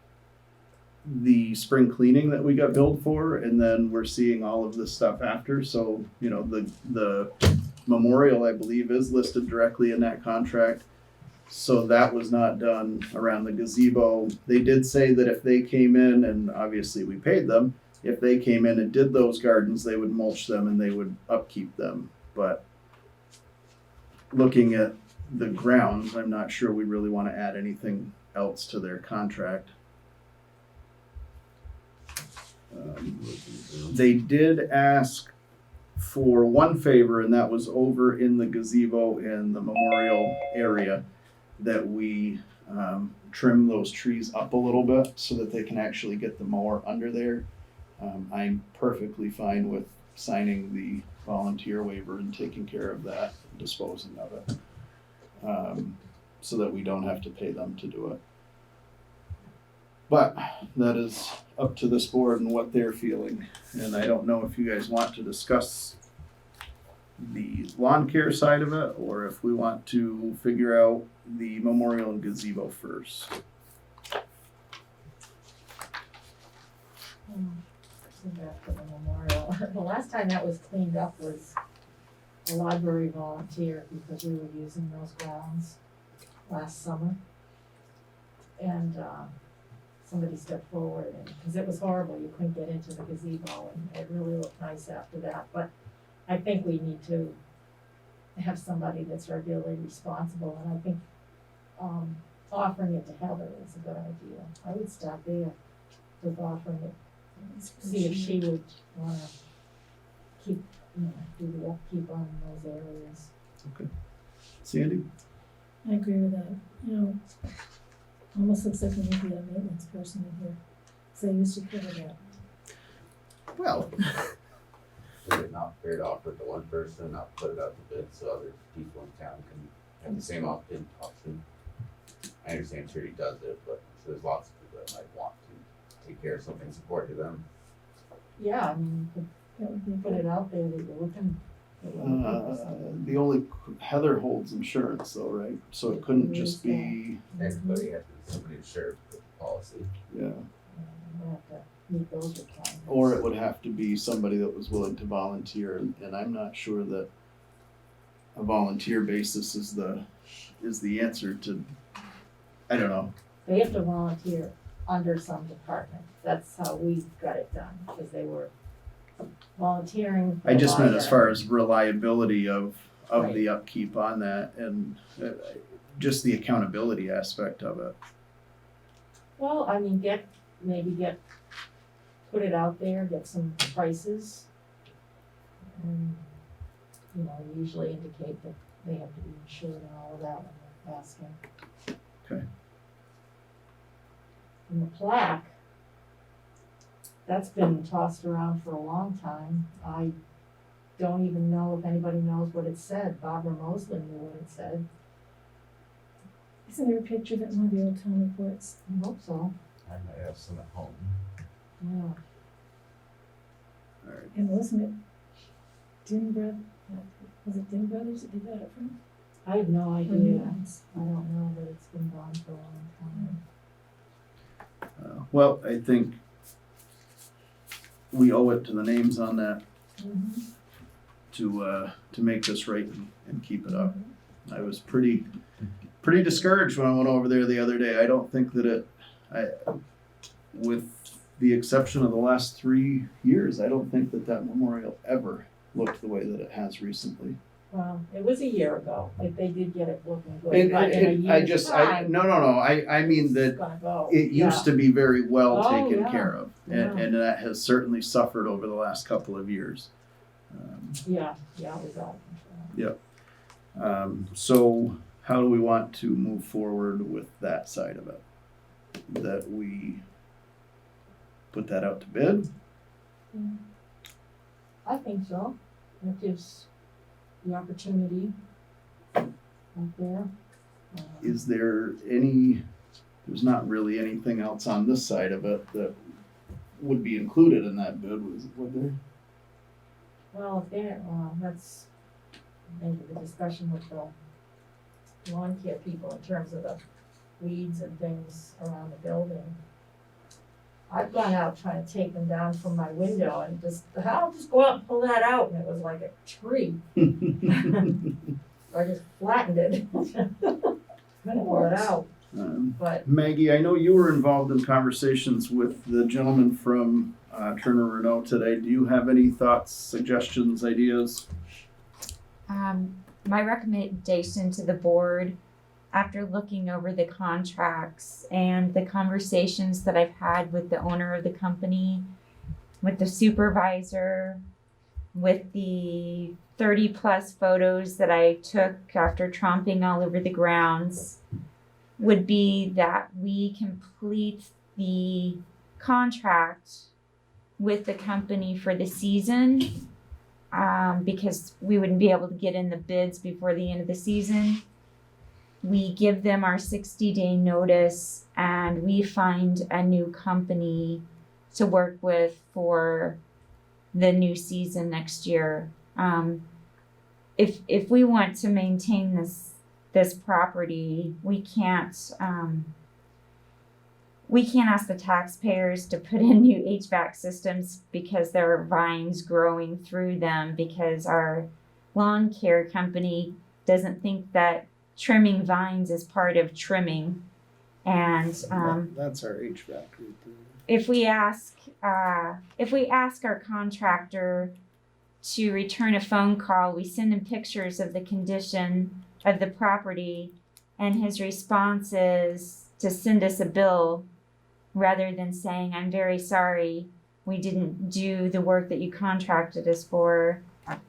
the spring cleaning that we got billed for, and then we're seeing all of this stuff after. So, you know, the memorial, I believe, is listed directly in that contract. So that was not done around the gazebo. They did say that if they came in, and obviously we paid them, if they came in and did those gardens, they would mulch them and they would upkeep them. But looking at the grounds, I'm not sure we really want to add anything else to their contract. They did ask for one favor, and that was over in the gazebo and the memorial area, that we trim those trees up a little bit so that they can actually get the mower under there. I'm perfectly fine with signing the volunteer waiver and taking care of that, disposing of it, so that we don't have to pay them to do it. But that is up to this board and what they're feeling. And I don't know if you guys want to discuss the lawn care side of it, or if we want to figure out the memorial and gazebo first. So back to the memorial. The last time that was cleaned up was a library volunteer, because we were using those grounds last summer. And somebody stepped forward, and because it was horrible, you couldn't get into the gazebo, and it really looked nice after that. But I think we need to have somebody that's regularly responsible, and I think offering it to Heather is a good idea. I would start there with offering it, see if she would wanna keep, do the upkeep on those areas. Sandy? I agree with that, almost looks like we need to be a maintenance person in here, so I used to cover that. Well, Is it not fair to offer it to one person, not put it out to bid so other people in town can have the same option? I understand Charity does it, but there's lots of people that might want to take care of something, support to them. Yeah, I mean, That would be put it out there that you're looking. at other people, so- the only, Heather holds insurance though, right? So it couldn't just be, Everybody has to, somebody insured with the policy. yeah. We have to meet those requirements. Or it would have to be somebody that was willing to volunteer, and I'm not sure that a volunteer basis is the answer to, I don't know. They have to volunteer under some department. That's how we got it done, because they were volunteering. for I the just meant as library. far as reliability of Right. the upkeep on that, and just the accountability aspect of it. Well, I mean, put it out there, get some prices. And, usually indicate that they have to be insured and all of that when they're asking. Okay. And the plaque, that's been tossed around for a long time. I don't even know if anybody knows what it said. Barbara Mosley knew what it said. Isn't there a picture of it in one of the old town reports? I hope so, I might have some at home. yeah. Alright. And wasn't it was it Din Brothers that they got it from? I have no Or idea. Newlands? I don't know, but it's been gone for a long time. Well, I think we owe it to the names on that to make this right and keep it up. I was pretty discouraged when I went over there the other day. I don't think that with the exception of the last 3 years, I don't think that memorial ever looked the way that it has recently. Well, it was a year ago, if they did get it looking good, but in a year's time, I mean it's that gonna go. it used to be very well Oh, taken yeah. care of, and that has certainly suffered over the last couple of years. Yeah, it was out of control. So how do we want to move forward with that side of it? That we put that out to bid? I think so. It gives the opportunity out there. Is there there's not really anything else on this side of it that would be included in that bid, would there? Well, that's maybe the discussion with the lawn care people in terms of the weeds and things around the building. I've gone out trying to take them down from my window and I'll just go out and pull that out, and it was like a tree. I just flattened it. Pull it out, but Maggie, I know you were involved in conversations with the gentleman from Turner Renault today. Do you have any thoughts, suggestions, ideas? My recommendation to the board, after looking over the contracts and the conversations that I've had with the owner of the company, with the supervisor, with the 30 plus photos that I took after tromping all over the grounds would be that we complete the contract with the company for the season, because we wouldn't be able to get in the bids before the end of the season. We give them our 60-day notice and we find a new company to work with for the new season next year. If we want to maintain this property, we can't ask the taxpayers to put in new HVAC systems because there are vines growing through them, because our lawn care company doesn't think that trimming vines is part of trimming. And That's our HVAC right there. if we ask our contractor to return a phone call, we send him pictures of the condition of the property, and his response is to send us a bill rather than saying, I'm very sorry, we didn't do the work that you contracted us for.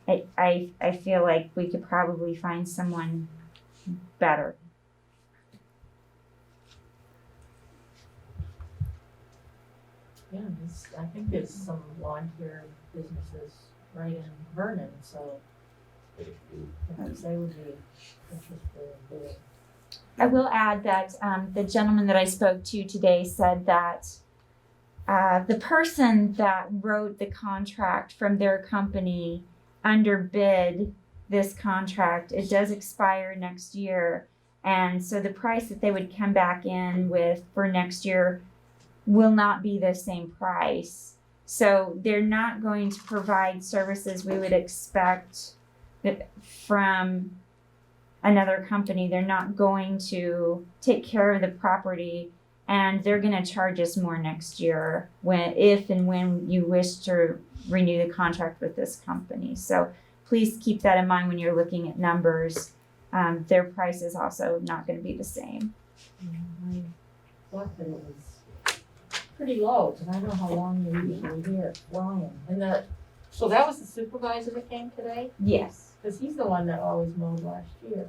I feel like we could probably find someone better. Yeah, I think there's some lawn care businesses right in Vernon, so perhaps they would be interested in doing. I will add that the gentleman that I spoke to today said that the person that wrote the contract from their company underbid this contract. It does expire next year, and so the price that they would come back in with for next year will not be the same price. So they're not going to provide services we would expect from another company. They're not going to take care of the property, and they're going to charge us more next year if and when you wish to renew the contract with this company. So please keep that in mind when you're looking at numbers. Their price is also not going to be the same. I thought that it was pretty low, because I know how long you usually hear it flying. And so that was the supervisor that came today? Yes. Because he's the one that always mowed last year.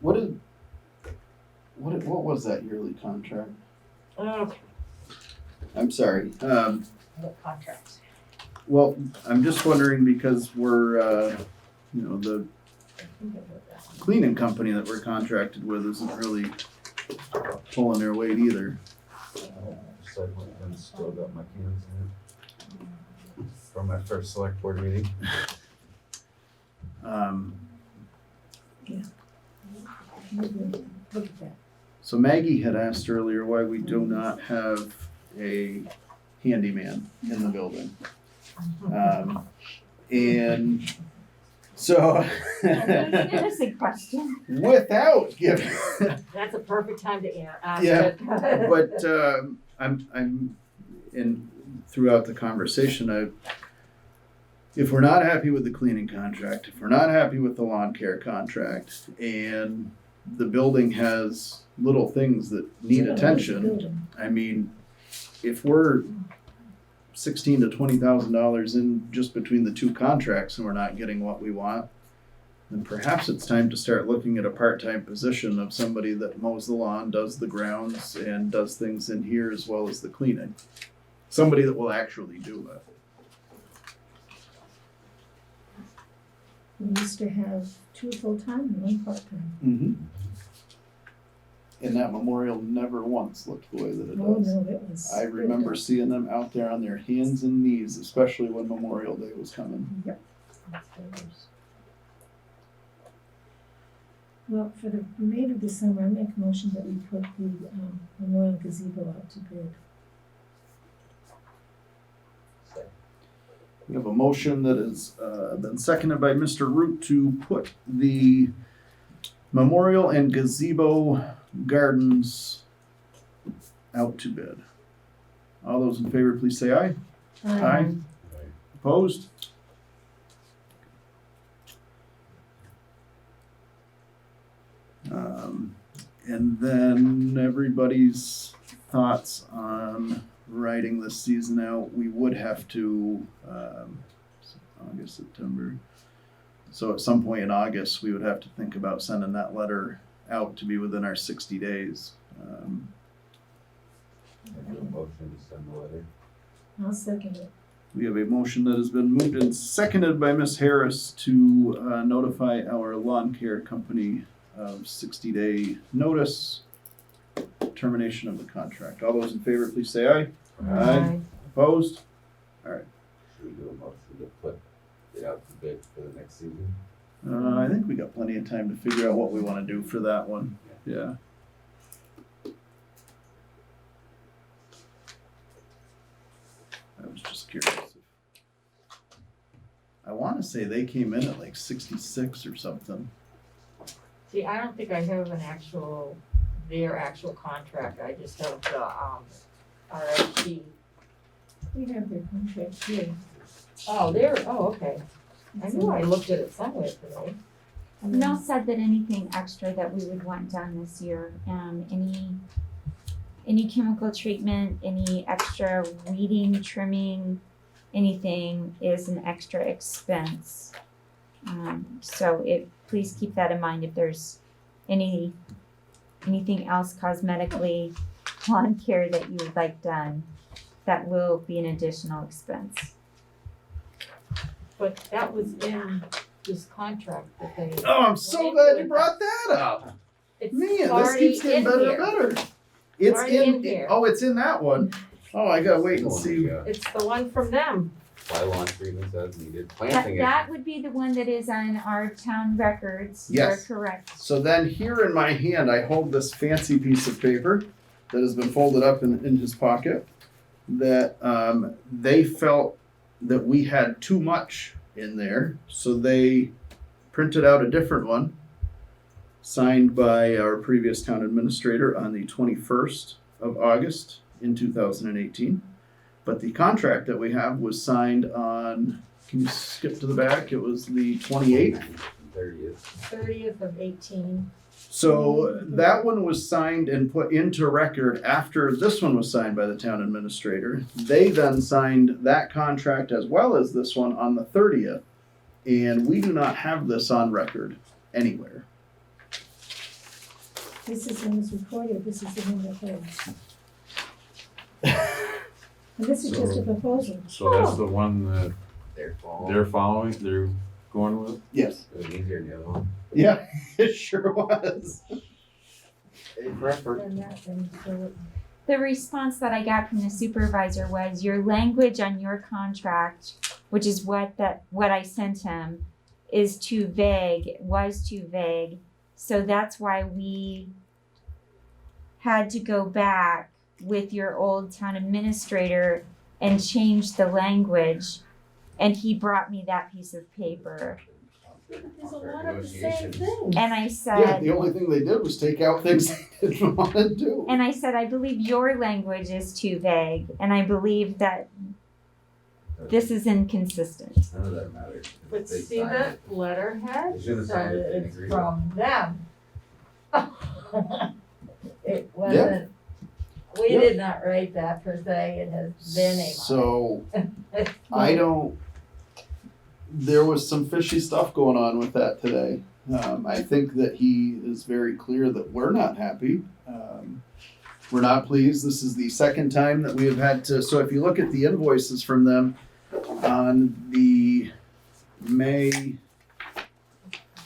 What was that yearly contract? Okay. I'm sorry. What contracts? Well, I'm just wondering because we're, the cleaning company that we're contracted with isn't really pulling their weight either. I've still got my cans in it from my first select board meeting. Look at that. So Maggie had asked earlier why we do not have a handyman in the building. And so That's an innocent question. without giving That's a perfect time to ask Yeah, it. but I'm throughout the conversation, if we're not happy with the cleaning contract, if we're not happy with the lawn care contract, and the building has little things that need attention, I mean, if we're $16,000 to $20,000 in just between the two contracts and we're not getting what we want, then perhaps it's time to start looking at a part-time position of somebody that mows the lawn, does the grounds, and does things in here as well as the cleaning. Somebody that will actually do it. We used to have 2 full-time and 1 part-time. Mm-hmm. And that memorial never once looked the way that it Oh, does. no, it was. I remember seeing them out there on their hands and knees, especially when Memorial Day was coming. Yep. Well, for the remainder of the summer, I make a motion that we put the Memorial Gazebo out to bid. We have a motion that has been seconded by Mr. Root to put the Memorial and Gazebo Gardens out to bid. All those in favor, please say aye. Aye. Opposed? And then everybody's thoughts on riding this season out, we would have to, August, September. So at some point in August, we would have to think about sending that letter out to be within our 60 days. I do a motion to send the letter. I'll second it. We have a motion that has been moved and seconded by Ms. Harris to notify our lawn care company of 60-day notice, termination of the contract. All those in favor, please say aye. Aye. Opposed? Should we do a motion to put it out to bid for the next season? I think we got plenty of time to figure out what we want to do for that one. Yeah. I was just curious. I want to say they came in at like 66 or something. See, I don't think I have their actual contract, I just have the, RFP. We have their contract here. Oh, okay. I knew I looked at it somewhere today. Mel said that anything extra that we would want done this year, any chemical treatment, any extra weeding, trimming, anything is an extra expense. So please keep that in mind if there's anything else cosmetically lawn care that you would like done, that will be an additional expense. But that was in this contract that they. Oh, I'm so glad you brought that up. It's Man, this already keeps getting in better here. and better. It's Already in here. Oh, it's in that one. Oh, I gotta wait and see. It's the one from them. Apply lawn treatments as needed, That, planting that would be the one that is on our town records. Yes. You're correct. So then here in my hand, I hold this fancy piece of paper that has been folded up in his pocket that they felt that we had too much in there. So they printed out a different one signed by our previous town administrator on the 21st of August in 2018. But the contract that we have was signed on, can you skip to the back? It was the 28th. 30th. 30th of 18. So that one was signed and put into record after this one was signed by the town administrator. They then signed that contract as well as this one on the 30th. And we do not have this on record anywhere. This is in this recorded, this is in the records. And this is just a proposal. So that's the one that They're they're following, they're going with? Yes. It was easier than the other one. Yeah, it sure was. And that, and so The response that I got from the supervisor was your language on your contract, which is what I sent him, is too vague, was too vague. So that's why we had to go back with your old town administrator and change the language. And he brought me that piece of paper. there's a lot of the same thing. And I Yeah, said, the only thing they did was take out things they didn't want to do. and I said, I believe your language is too vague. And I believe that this is inconsistent. None of that matters. But They see signed that it. letterhead? They should have So signed it and it's agreed. from them. It wasn't, we Yeah. did not write that per se, it has their name on So it. I don't. There was some fishy stuff going on with that today. I think that he is very clear that we're not happy. We're not pleased. This is the second time that we have had to. So if you look at the invoices from them on the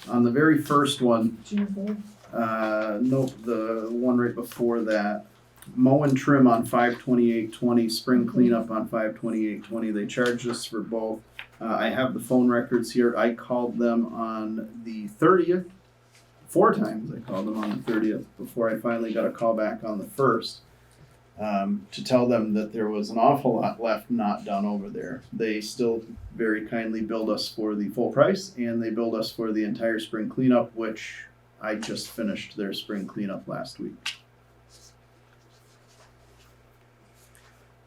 very first one, June 3rd. nope, the one right before that. Mow and trim on 5/28/20, spring cleanup on 5/28/20. They charged us for both. I have the phone records here. I called them on the 30th. 4 times I called them on the 30th before I finally got a call back on the 1st to tell them that there was an awful lot left not done over there. They still very kindly billed us for the full price, and they billed us for the entire spring cleanup, which I just finished their spring cleanup last week.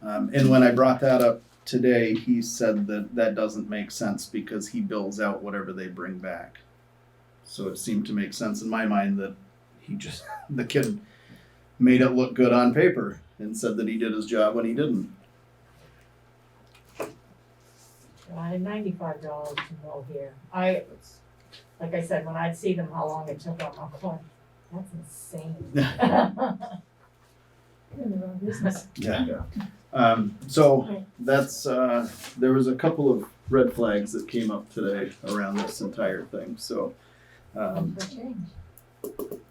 And when I brought that up today, he said that that doesn't make sense because he bills out whatever they bring back. So it seemed to make sense in my mind that the kid made it look good on paper. and said that he did his job when he didn't. I had $95 to mow here. Like I said, when I'd see them, how long it took them, I'm going, that's insane. You're in the wrong business. Yeah. So that's, there was a couple of red flags that came up today around this entire thing, so. For change.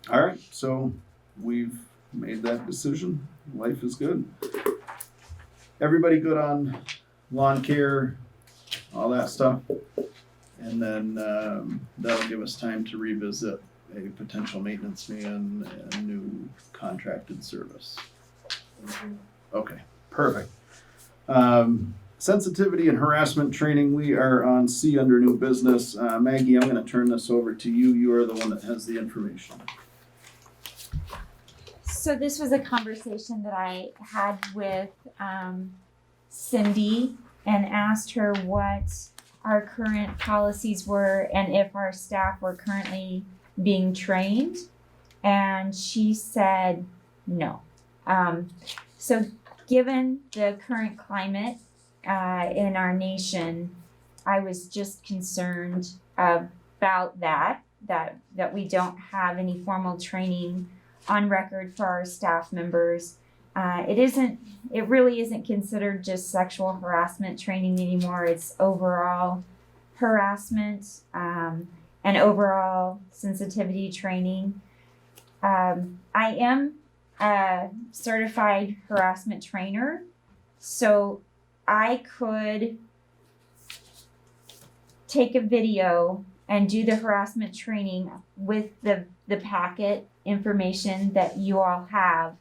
All right, so we've made that decision. Life is good. Everybody good on lawn care, all that stuff? And then that'll give us time to revisit a potential maintenance man and new contracted service. Okay, perfect. Sensitivity and harassment training, we are on C under new business. Maggie, I'm gonna turn this over to you. You are the one that has the information. So this was a conversation that I had with Cindy and asked her what our current policies were and if our staff were currently being trained. And she said no. So given the current climate in our nation, I was just concerned about that we don't have any formal training on record for our staff members. It really isn't considered just sexual harassment training anymore. It's overall harassment and overall sensitivity training. I am a certified harassment trainer, so I could take a video and do the harassment training with the packet information that you all have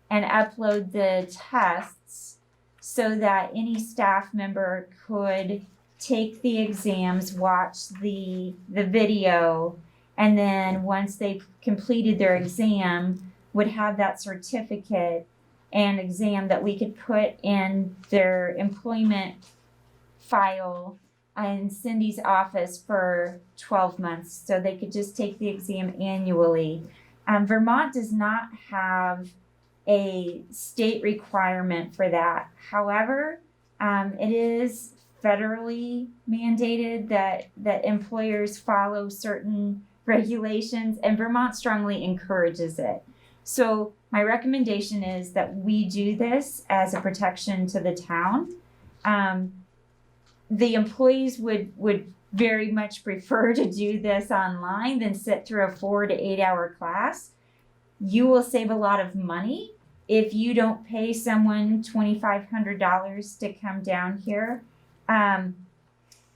and upload the tests so that any staff member could take the exams, watch the video, and then once they've completed their exam, would have that certificate and exam that we could put in their employment file in Cindy's office for 12 months. So they could just take the exam annually. Vermont does not have a state requirement for that. However, it is federally mandated that employers follow certain regulations, and Vermont strongly encourages it. So my recommendation is that we do this as a protection to the town. The employees would very much prefer to do this online than sit through a 4 to 8 hour class. You will save a lot of money if you don't pay someone $2,500 to come down here.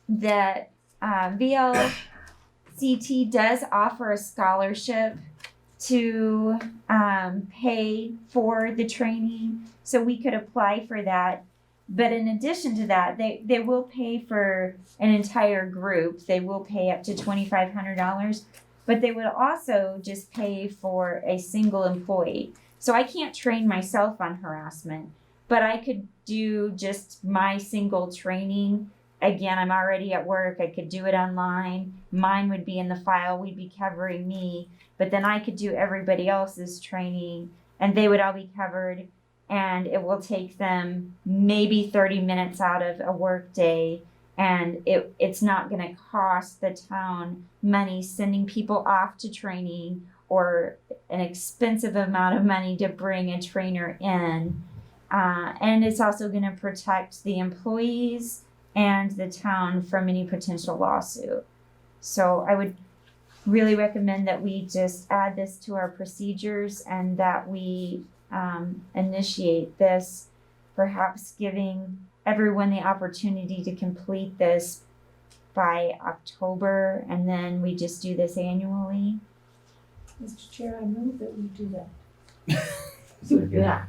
The VLCT does offer a scholarship to pay for the training, so we could apply for that. But in addition to that, they will pay for an entire group. They will pay up to $2,500, but they would also just pay for a single employee. So I can't train myself on harassment, but I could do just my single training. Again, I'm already at work. I could do it online. Mine would be in the file. We'd be covering me, but then I could do everybody else's training and they would all be covered. And it will take them maybe 30 minutes out of a work day. And it's not going to cost the town money sending people off to training or an expensive amount of money to bring a trainer in. And it's also going to protect the employees and the town from any potential lawsuit. So I would really recommend that we just add this to our procedures and that we initiate this, perhaps giving everyone the opportunity to complete this by October, and then we just do this annually. Mr. Chair, I move that we do that. Yeah.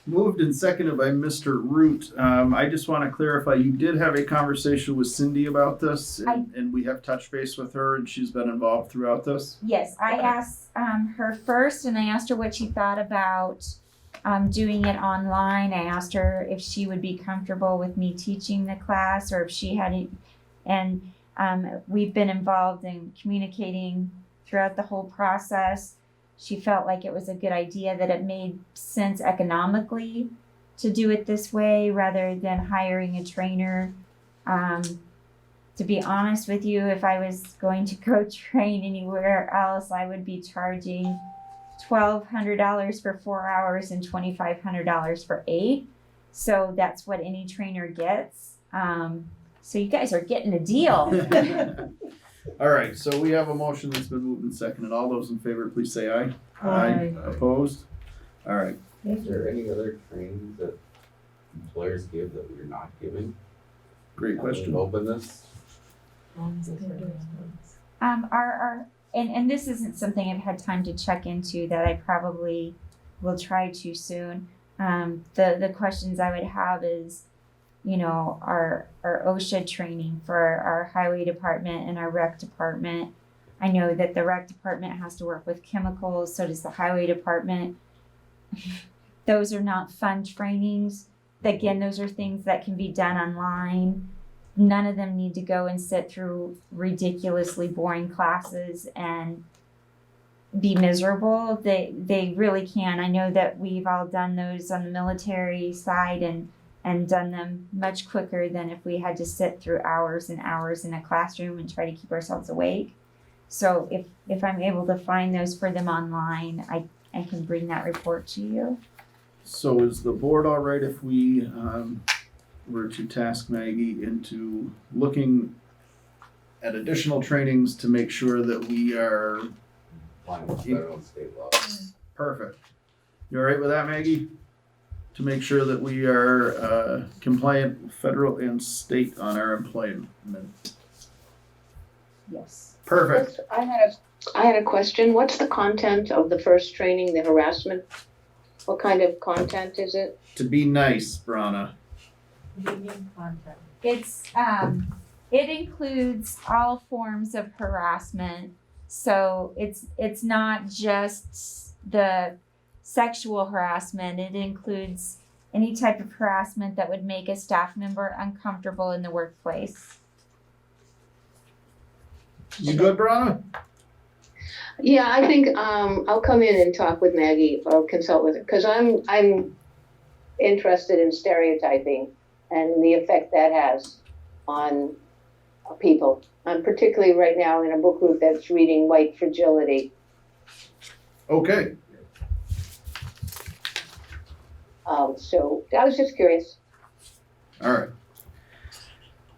Moved and seconded by Mr. Root. I just want to clarify, you did have a conversation with Cindy about this, and we have touched base with her, and she's been involved throughout this? Yes, I asked her first, and I asked her what she thought about doing it online. I asked her if she would be comfortable with me teaching the class, or if she had, we've been involved in communicating throughout the whole process. she felt like it was a good idea, that it made sense economically to do it this way rather than hiring a trainer. To be honest with you, if I was going to go train anywhere else, I would be charging $1,200 for 4 hours and $2,500 for 8. So that's what any trainer gets. So you guys are getting a deal. All right, so we have a motion that's been moved and seconded. All those in favor, please say aye. Aye. Opposed? All right. Is there any other trainings that employers give that we're not giving? Great How do we question. Open this. And this isn't something I've had time to check into that I probably will try to soon. The questions I would have is, our OSHA training for our highway department and our rec department. I know that the rec department has to work with chemicals, so does the highway department. Those are not fun trainings. Again, those are things that can be done online. None of them need to go and sit through ridiculously boring classes and be miserable. They really can. I know that we've all done those on the military side and done them much quicker than if we had to sit through hours and hours in a classroom and try to keep ourselves awake. So if I'm able to find those for them online, I can bring that report to you. So is the board all right if we were to task Maggie into looking at additional trainings to make sure that we are Applying with federal and state law. perfect? You all right with that, Maggie? To make sure that we are compliant with federal and state on our employment. Yes. Perfect. I had a question. What's the content of the first training, the harassment? What kind of content is it? To be nice, Brana. Union content. It's it includes all forms of harassment. So it's not just the sexual harassment. It includes any type of harassment that would make a staff member uncomfortable in the workplace. You good, Brana? Yeah, I think I'll come in and talk with Maggie or consult with her because I'm interested in stereotyping and the effect that has on people. I'm particularly right now in a book group that's reading White Fragility. Okay. So I was just curious. All right.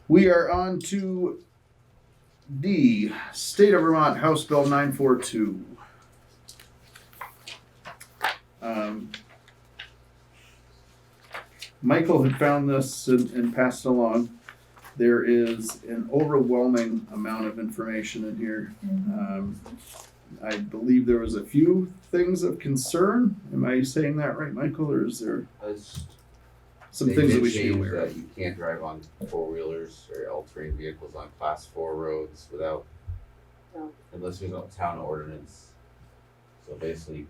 We are on to D, State of Vermont House Bill 942. Michael had found this and passed it along. There is an overwhelming amount of information in here. I believe there was a few things of concern. Am I saying that right, Michael, or is there some They things did that we should be change aware that of? You can't drive on four-wheelers or all-terrain vehicles on class 4 roads without, No. unless there's a town ordinance. So basically,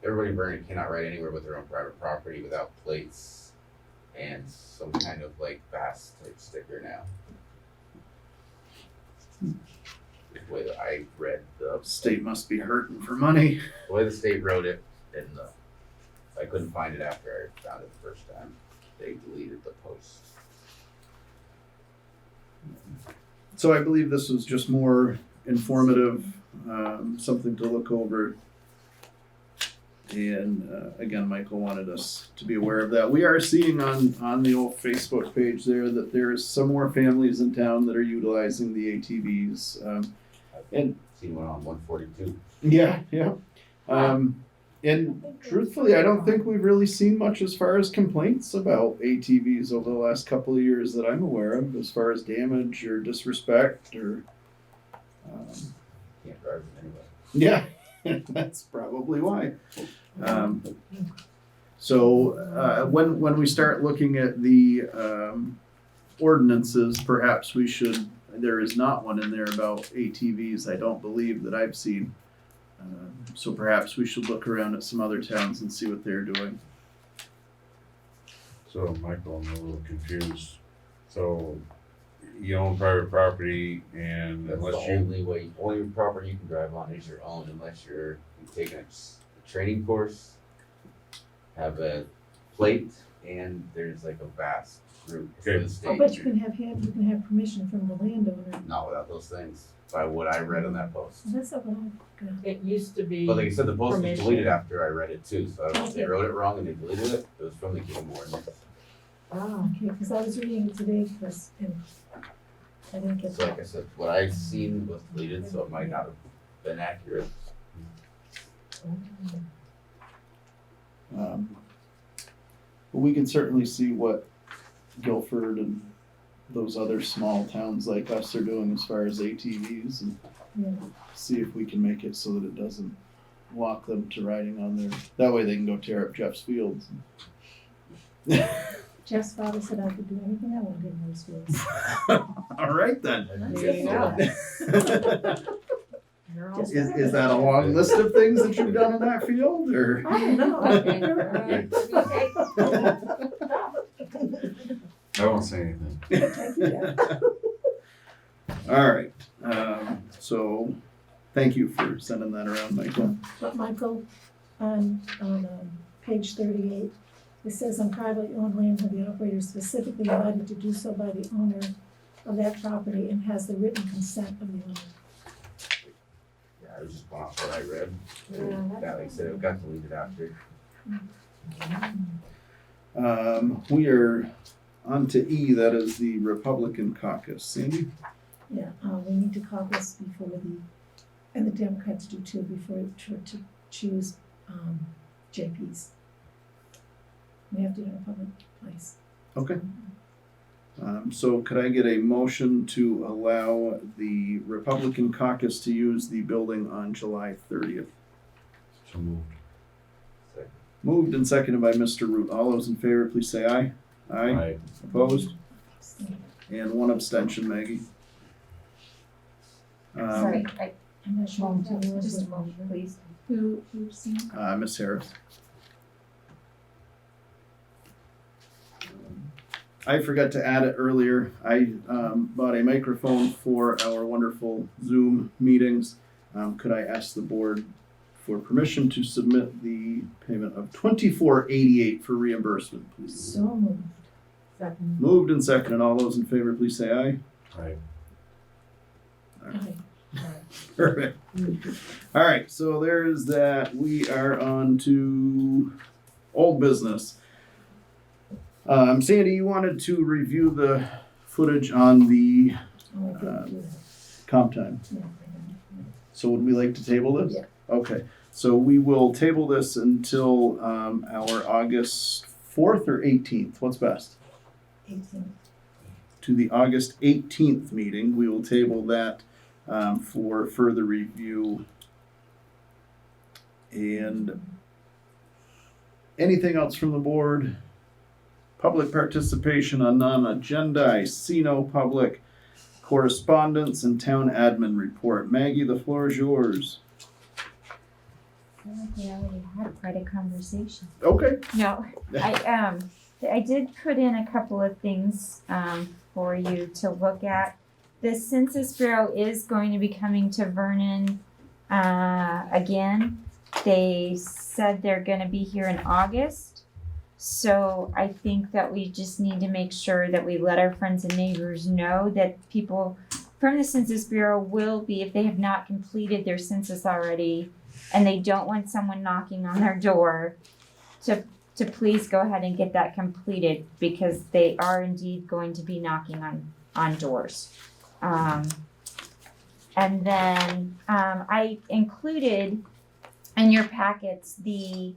everybody in Vernon cannot ride anywhere but their own private property without plates and some kind of like BAS type sticker now. The way that I read the State must be hurting for money. way the state wrote it, and I couldn't find it after I found it the first time. They deleted the post. So I believe this was just more informative, something to look over. And again, Michael wanted us to be aware of that. We are seeing on the old Facebook page there that there's some more families in town that are utilizing the ATVs. And Seen one on 142. yeah. And truthfully, I don't think we've really seen much as far as complaints about ATVs over the last couple of years that I'm aware of, as far as damage or disrespect or. Can't drive them anyway. Yeah, that's probably why. So when we start looking at the ordinances, perhaps we should. There is not one in there about ATVs. I don't believe that I've seen. So perhaps we should look around at some other towns and see what they're doing. So Michael, I'm a little confused. So you own private property and That's the unless you, only property you can drive on is your own unless you've taken a training course, have a plate, and there's like a vast group for Okay. the Oh, state. but you can have permission from the landowner. Not without those things, by what I read on that post. That's not what I got. It used to be. But like I said, the post was Permission. deleted after I read it too, so I don't know if they Okay. wrote it wrong and they deleted it. It was from the Game Warden. Oh, Okay, because I was reading it today, because, and I didn't get So like that. I said, what I seen was deleted, so it might not have been accurate. But we can certainly see what Guilford and those other small towns like us are doing as far as ATVs and Yeah. see if we can make it so that it doesn't lock them to riding on there. That way they can go tear up Jeff's fields. Jeff's father said I could do anything I wanted in those fields. All right then. there you go. You're all set. Is that a long list of things that you've done in that field or? I don't know. Okay, all right. I won't say anything. All right, so thank you for sending that around, Michael. But Michael, on page 38, it says on privately owned land where the operator is specifically invited to do so by the owner of that property and has the written consent of the owner. Yeah, I was just going off what I read. Yeah, Yeah, like I said, it got deleted after. We are on to E, that is the Republican caucus. Sandy? Yeah, we need to caucus before and the Democrats do too, before to choose JPs. We have to do it in a public place. Okay. So could I get a motion to allow the Republican caucus to use the building on July 30th? So moved. Second. Moved and seconded by Mr. Root. All those in favor, please say aye. Aye. Opposed? And one abstention, Maggie. Sorry, I'm not sure. just a moment, please. Who's seen? Ms. Harris. I forgot to add it earlier. I bought a microphone for our wonderful Zoom meetings. Could I ask the board for permission to submit the payment of $24.88 for reimbursement, please? So moved. Second. Moved and seconded. All those in favor, please say aye. Aye. Aye. Perfect. All right, so there's that. We are on to old business. Sandy, you wanted to review the footage on the Oh, I didn't do that. comp time. Yeah, So would we like to table this? Yeah. Okay, so we will table this until our August 4th or 18th. What's best? 18. To the August 18th meeting. We will table that for further review. And anything else from the board? Public participation on non-agenda. I see no public. Correspondence and town admin report. Maggie, the floor is yours. I feel like we already had quite a conversation. Okay. No, I did put in a couple of things for you to look at. The Census Bureau is going to be coming to Vernon again. They said they're going to be here in August. So I think that we just need to make sure that we let our friends and neighbors know that people from the Census Bureau will be, if they have not completed their census already, and they don't want someone knocking on their door, to please go ahead and get that completed, because they are indeed going to be knocking on doors. And then I included in your packets the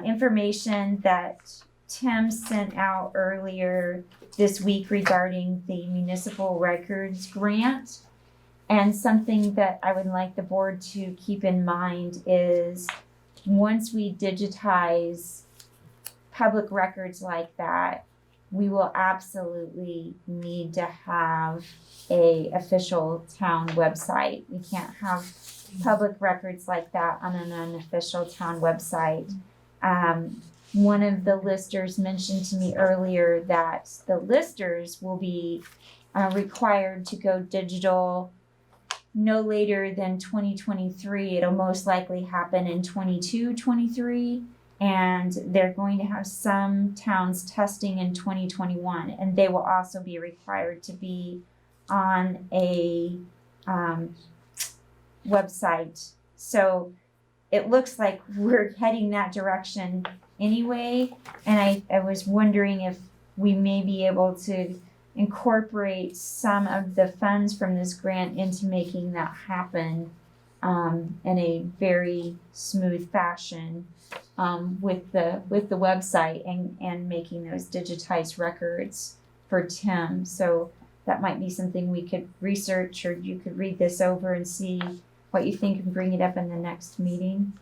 information that Tim sent out earlier this week regarding the municipal records grant. And something that I would like the board to keep in mind is once we digitize public records like that, we will absolutely need to have a official town website. We can't have public records like that on an unofficial town website. One of the listers mentioned to me earlier that the listers will be required to go digital no later than 2023. It'll most likely happen in 22-23, and they're going to have some towns testing in 2021, and they will also be required to be on a website. So it looks like we're heading that direction anyway, and I was wondering if we may be able to incorporate some of the funds from this grant into making that happen in a very smooth fashion with the website and making those digitized records for Tim. So that might be something we could research, or you could read this over and see what you think and bring it up in the next meeting.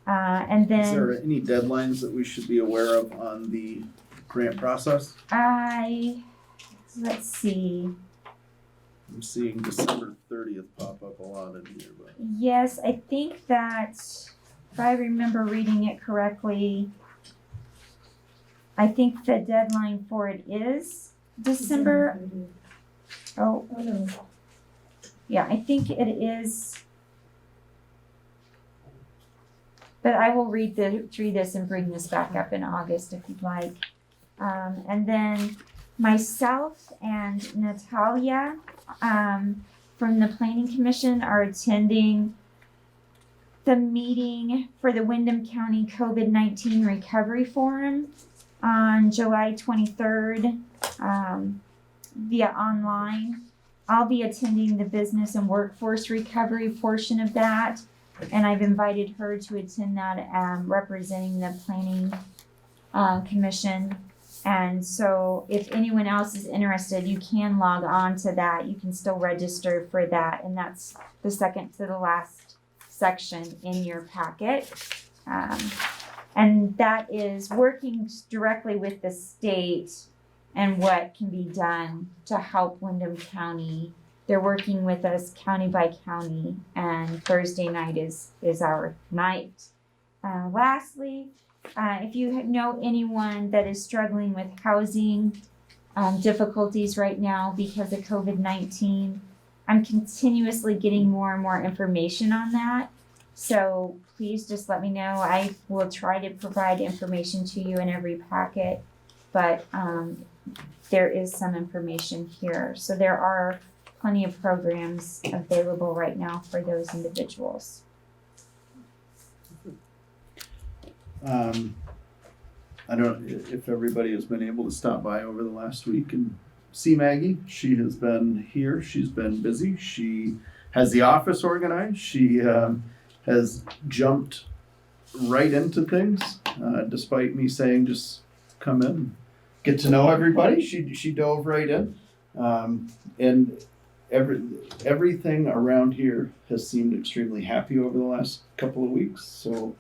And then Is there any deadlines that we should be aware of on the grant process? let's see. I'm seeing December 30th pop up a lot in here, but Yes, I think that if I remember reading it correctly, I think the deadline for it is December. Oh, Oh, no. yeah, I think it is. But I will read this and bring this back up in August if you'd like. And then myself and Natalia from the Planning Commission are attending the meeting for the Windham County COVID-19 Recovery Forum on July 23rd via online. I'll be attending the business and workforce recovery portion of that, and I've invited her to attend that representing the Planning Commission. And so if anyone else is interested, you can log on to that. You can still register for that, and that's the second to the last section in your packet. And that is working directly with the state and what can be done to help Windham County. They're working with us county by county, and Thursday night is our night. Lastly, if you know anyone that is struggling with housing difficulties right now because of COVID-19, I'm continuously getting more and more information on that. So please just let me know. I will try to provide information to you in every packet, but there is some information here. So there are plenty of programs available right now for those individuals. I don't know if everybody has been able to stop by over the last week and see Maggie. She has been here. She's been busy. She has the office organized. She has jumped right into things, despite me saying just come in, get to know everybody. She dove right in, and everything around here has seemed extremely happy over the last couple of weeks. So,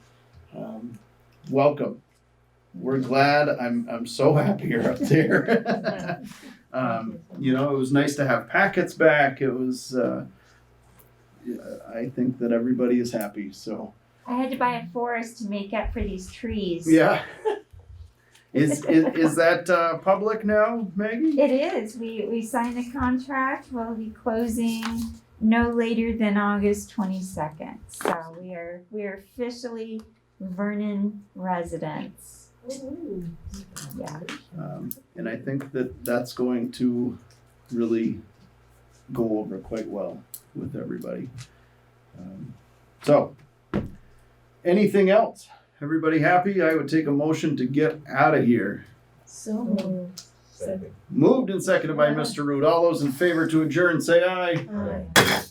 welcome. We're glad. I'm so happy you're up there. It was nice to have packets back. It was. I think that everybody is happy. So. I had to buy a forest to make up for these trees. Yeah. Is that public now, Maggie? It is. We signed the contract. We'll be closing no later than August 22nd. So we are officially Vernon residents. Yeah. And I think that's going to really go over quite well with everybody. So, anything else? Everybody happy? I would take a motion to get out of here. So moved. Second. Moved and seconded by Mr. Root. All those in favor to adjourn, say aye. Aye.